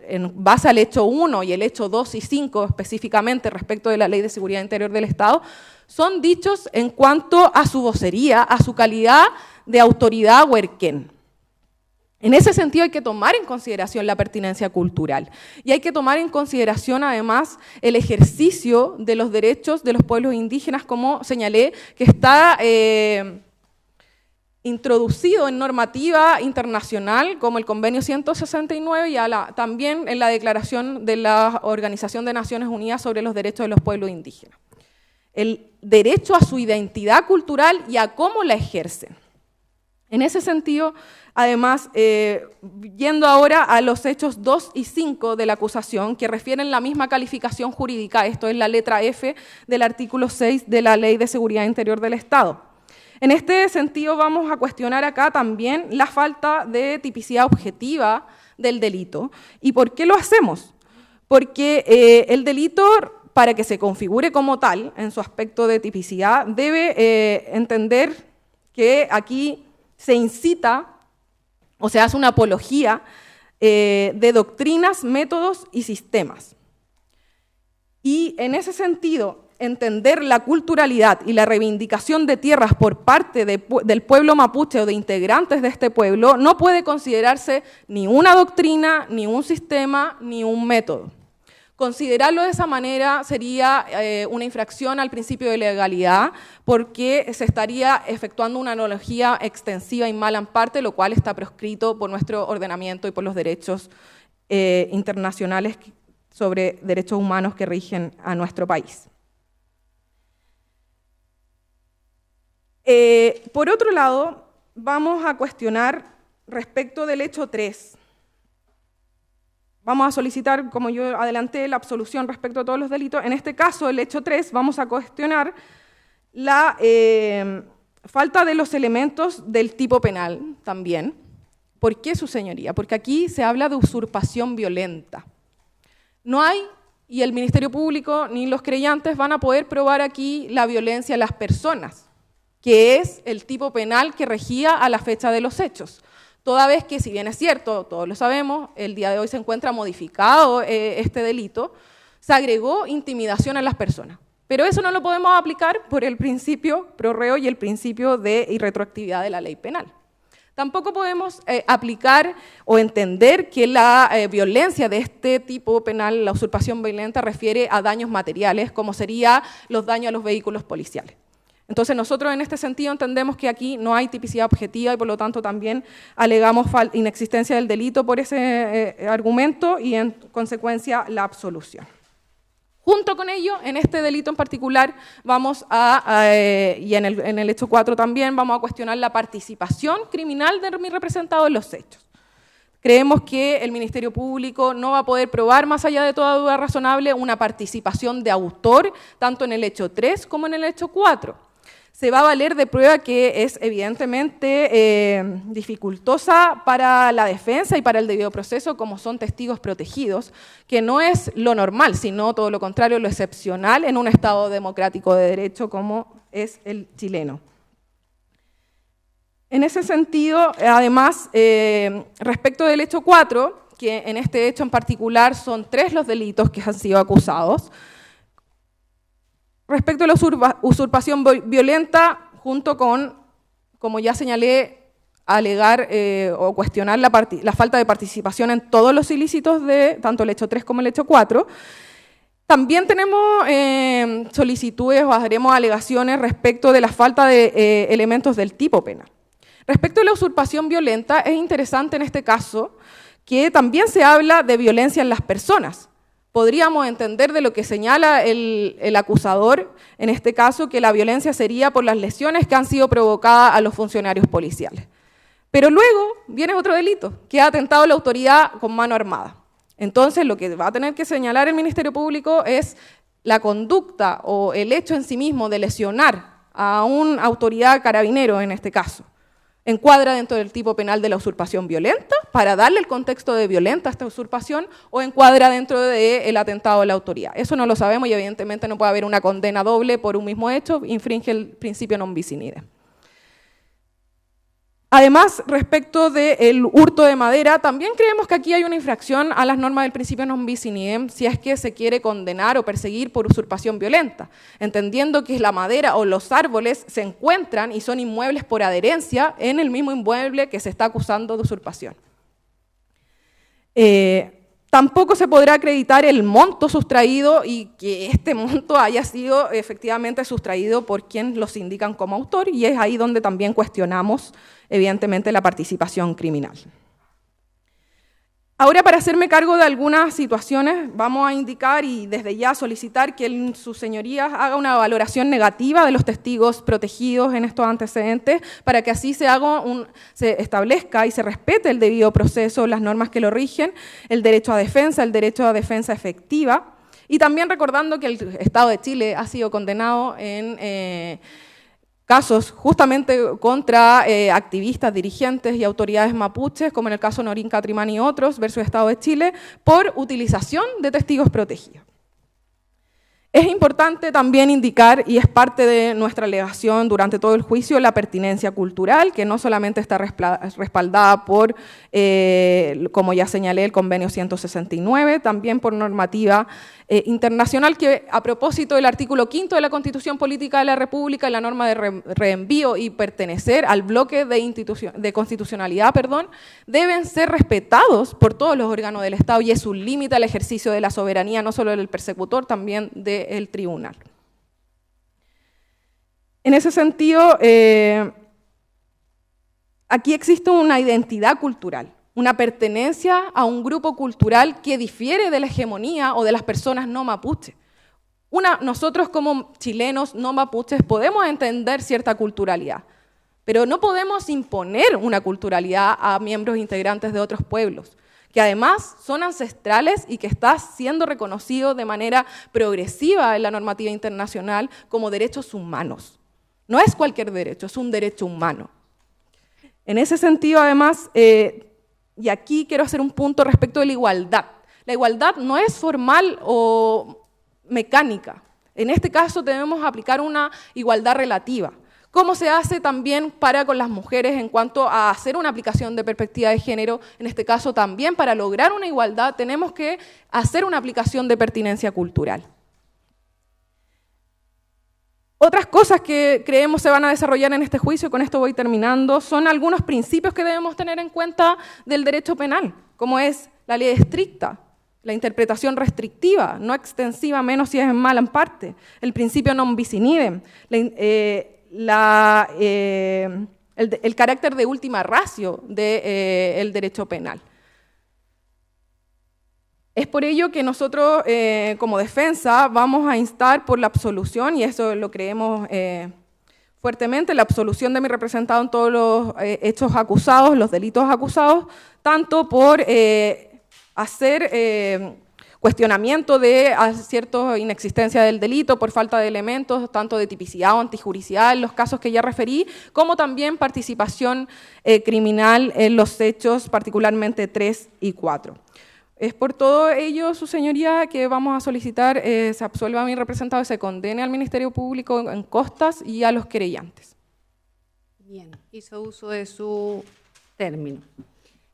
en base al hecho 1 y el hecho 2 y 5 específicamente respecto de la Ley de Seguridad Interior del Estado, son dichos en cuanto a su vocería, a su calidad de autoridad huerquén. En ese sentido hay que tomar en consideración la pertinencia cultural y hay que tomar en consideración además el ejercicio de los derechos de los pueblos indígenas, como señalé, que está introducido en normativa internacional como el Convenio 169 y también en la Declaración de la Organización de Naciones Unidas sobre los Derechos de los Pueblos Indígenas. El derecho a su identidad cultural y a cómo la ejercen. En ese sentido, además, yendo ahora a los hechos 2 y 5 de la acusación, que refieren la misma calificación jurídica, esto es la letra F del artículo 6 de la Ley de Seguridad Interior del Estado. En este sentido, vamos a cuestionar acá también la falta de tipicidad objetiva del delito. ¿Y por qué lo hacemos? Porque el delito, para que se configure como tal, en su aspecto de tipicidad, debe entender que aquí se incita o se hace una apología de doctrinas, métodos y sistemas. Y en ese sentido, entender la culturalidad y la reivindicación de tierras por parte del pueblo mapuche o de integrantes de este pueblo no puede considerarse ni una doctrina, ni un sistema, ni un método. Considerarlo de esa manera sería una infracción al principio de legalidad, porque se estaría efectuando una analogía extensiva y mala en parte, lo cual está proscrito por nuestro ordenamiento y por los derechos internacionales sobre derechos humanos que rigen a nuestro país. Por otro lado, vamos a cuestionar respecto del hecho 3. Vamos a solicitar, como yo adelanté, la absolución respecto a todos los delitos. En este caso, el hecho 3, vamos a cuestionar la falta de los elementos del tipo penal también. ¿Por qué, su señoría? Porque aquí se habla de usurpación violenta. No hay, y el Ministerio Público ni los creyentes van a poder probar aquí la violencia a las personas, que es el tipo penal que regía a la fecha de los hechos. Toda vez que, si bien es cierto, todos lo sabemos, el día de hoy se encuentra modificado este delito, se agregó intimidación a las personas. Pero eso no lo podemos aplicar por el principio pro reo y el principio de irretroactividad de la ley penal. Tampoco podemos aplicar o entender que la violencia de este tipo penal, la usurpación violenta, refiere a daños materiales, como sería los daños a los vehículos policiales. Entonces nosotros en este sentido entendemos que aquí no hay tipicidad objetiva y por lo tanto también alegamos inexistencia del delito por ese argumento y en consecuencia la absolución. Junto con ello, en este delito en particular, vamos y en el hecho 4 también, vamos a cuestionar la participación criminal de mi representado en los hechos. Creemos que el Ministerio Público no va a poder probar, más allá de toda duda razonable, una participación de autor, tanto en el hecho 3 como en el hecho 4. Se va a valer de prueba que es evidentemente dificultosa para la defensa y para el debido proceso, como son testigos protegidos, que no es lo normal, sino todo lo contrario, lo excepcional en un Estado democrático de derecho como es el chileno. En ese sentido, además, respecto del hecho 4, que en este hecho en particular son 3 los delitos que han sido acusados, respecto a la usurpación violenta, junto con, como ya señalé, alegar o cuestionar la falta de participación en todos los ilícitos de tanto el hecho 3 como el hecho 4, también tenemos solicitudes o haremos alegaciones respecto de la falta de elementos del tipo penal. Respecto a la usurpación violenta, es interesante en este caso que también se habla de violencia en las personas. Podríamos entender de lo que señala el acusador, en este caso, que la violencia sería por las lesiones que han sido provocadas a los funcionarios policiales. Pero luego viene otro delito, que ha atentado a la autoridad con mano armada. Entonces, lo que va a tener que señalar el Ministerio Público es la conducta o el hecho en sí mismo de lesionar a una autoridad carabinero, en este caso. ¿Encuadra dentro del tipo penal de la usurpación violenta para darle el contexto de violenta a esta usurpación o encuadra dentro del atentado a la autoridad? Eso no lo sabemos y evidentemente no puede haber una condena doble por un mismo hecho, infringe el principio non bis in idem. Además, respecto del hurto de madera, también creemos que aquí hay una infracción a las normas del principio non bis in idem si es que se quiere condenar o perseguir por usurpación violenta, entendiendo que la madera o los árboles se encuentran y son inmuebles por adherencia en el mismo inmueble que se está acusando de usurpación. Tampoco se podrá acreditar el monto sustraído y que este monto haya sido efectivamente sustraído por quien los indican como autor, y es ahí donde también cuestionamos evidentemente la participación criminal. Ahora, para hacerme cargo de algunas situaciones, vamos a indicar y desde ya solicitar que sus señorías haga una valoración negativa de los testigos protegidos en estos antecedentes, para que así se establezca y se respete el debido proceso, las normas que lo rigen, el derecho a defensa efectiva, y también recordando que el Estado de Chile ha sido condenado en casos justamente contra activistas, dirigentes y autoridades mapuches, como en el caso Norín Catrimán y otros, versus Estado de Chile, por utilización de testigos protegidos. Es importante también indicar, y es parte de nuestra alegación durante todo el juicio, la pertinencia cultural, que no solamente está respaldada por, como ya señalé, el convenio 169, también por normativa internacional, que a propósito del artículo 5 de la Constitución Política de la República, la norma de reenvío y pertenecer al bloque de constitucionalidad, deben ser respetados por todos los órganos del Estado, y es un límite al ejercicio de la soberanía, no solo del persecutor, también del tribunal. En ese sentido, aquí existe una identidad cultural, una pertenencia a un grupo cultural que difiere de la hegemonía o de las personas no mapuches. Nosotros como chilenos no mapuches podemos entender cierta culturalidad, pero no podemos imponer una culturalidad a miembros integrantes de otros pueblos, que además son ancestrales y que está siendo reconocido de manera progresiva en la normativa internacional como derechos humanos. No es cualquier derecho, es un derecho humano. En ese sentido, además, y aquí quiero hacer un punto respecto de la igualdad. La igualdad no es formal o mecánica. En este caso debemos aplicar una igualdad relativa. ¿Cómo se hace también con las mujeres en cuanto a hacer una aplicación de perspectiva de género? En este caso también para lograr una igualdad tenemos que hacer una aplicación de pertinencia cultural. Otras cosas que creemos se van a desarrollar en este juicio, y con esto voy terminando, son algunos principios que debemos tener en cuenta del derecho penal, como es la ley estricta, la interpretación restrictiva, no extensiva, menos si es en mala en parte, el principio non bis in idem, el carácter de última ratio del derecho penal. Es por ello que nosotros, como defensa, vamos a instar por la absolución, y eso lo creemos fuertemente, la absolución de mi representado en todos los hechos acusados, los delitos acusados, tanto por hacer cuestionamiento de cierta inexistencia del delito, por falta de elementos, tanto de tipicidad o antijuricidad en los casos que ya referí, como también participación criminal en los hechos, particularmente 3 y 4. Es por todo ello, su señoría, que vamos a solicitar se absuelva a mi representado y se condene al Ministerio Público en costas y a los querellantes. Bien, hizo uso de su término.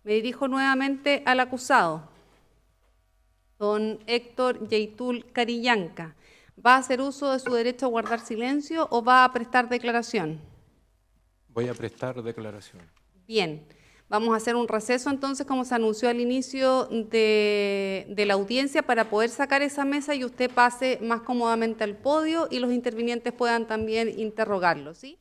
Me dirijo nuevamente al acusado, don Héctor Yeitul Carillanca. ¿Va a hacer uso de su derecho a guardar silencio o va a prestar declaración? Voy a prestar declaración. Bien. Vamos a hacer un receso entonces, como se anunció al inicio de la audiencia, para poder sacar esa mesa y usted pase más cómodamente al podio y los intervinientes puedan también interrogarlo, ¿sí?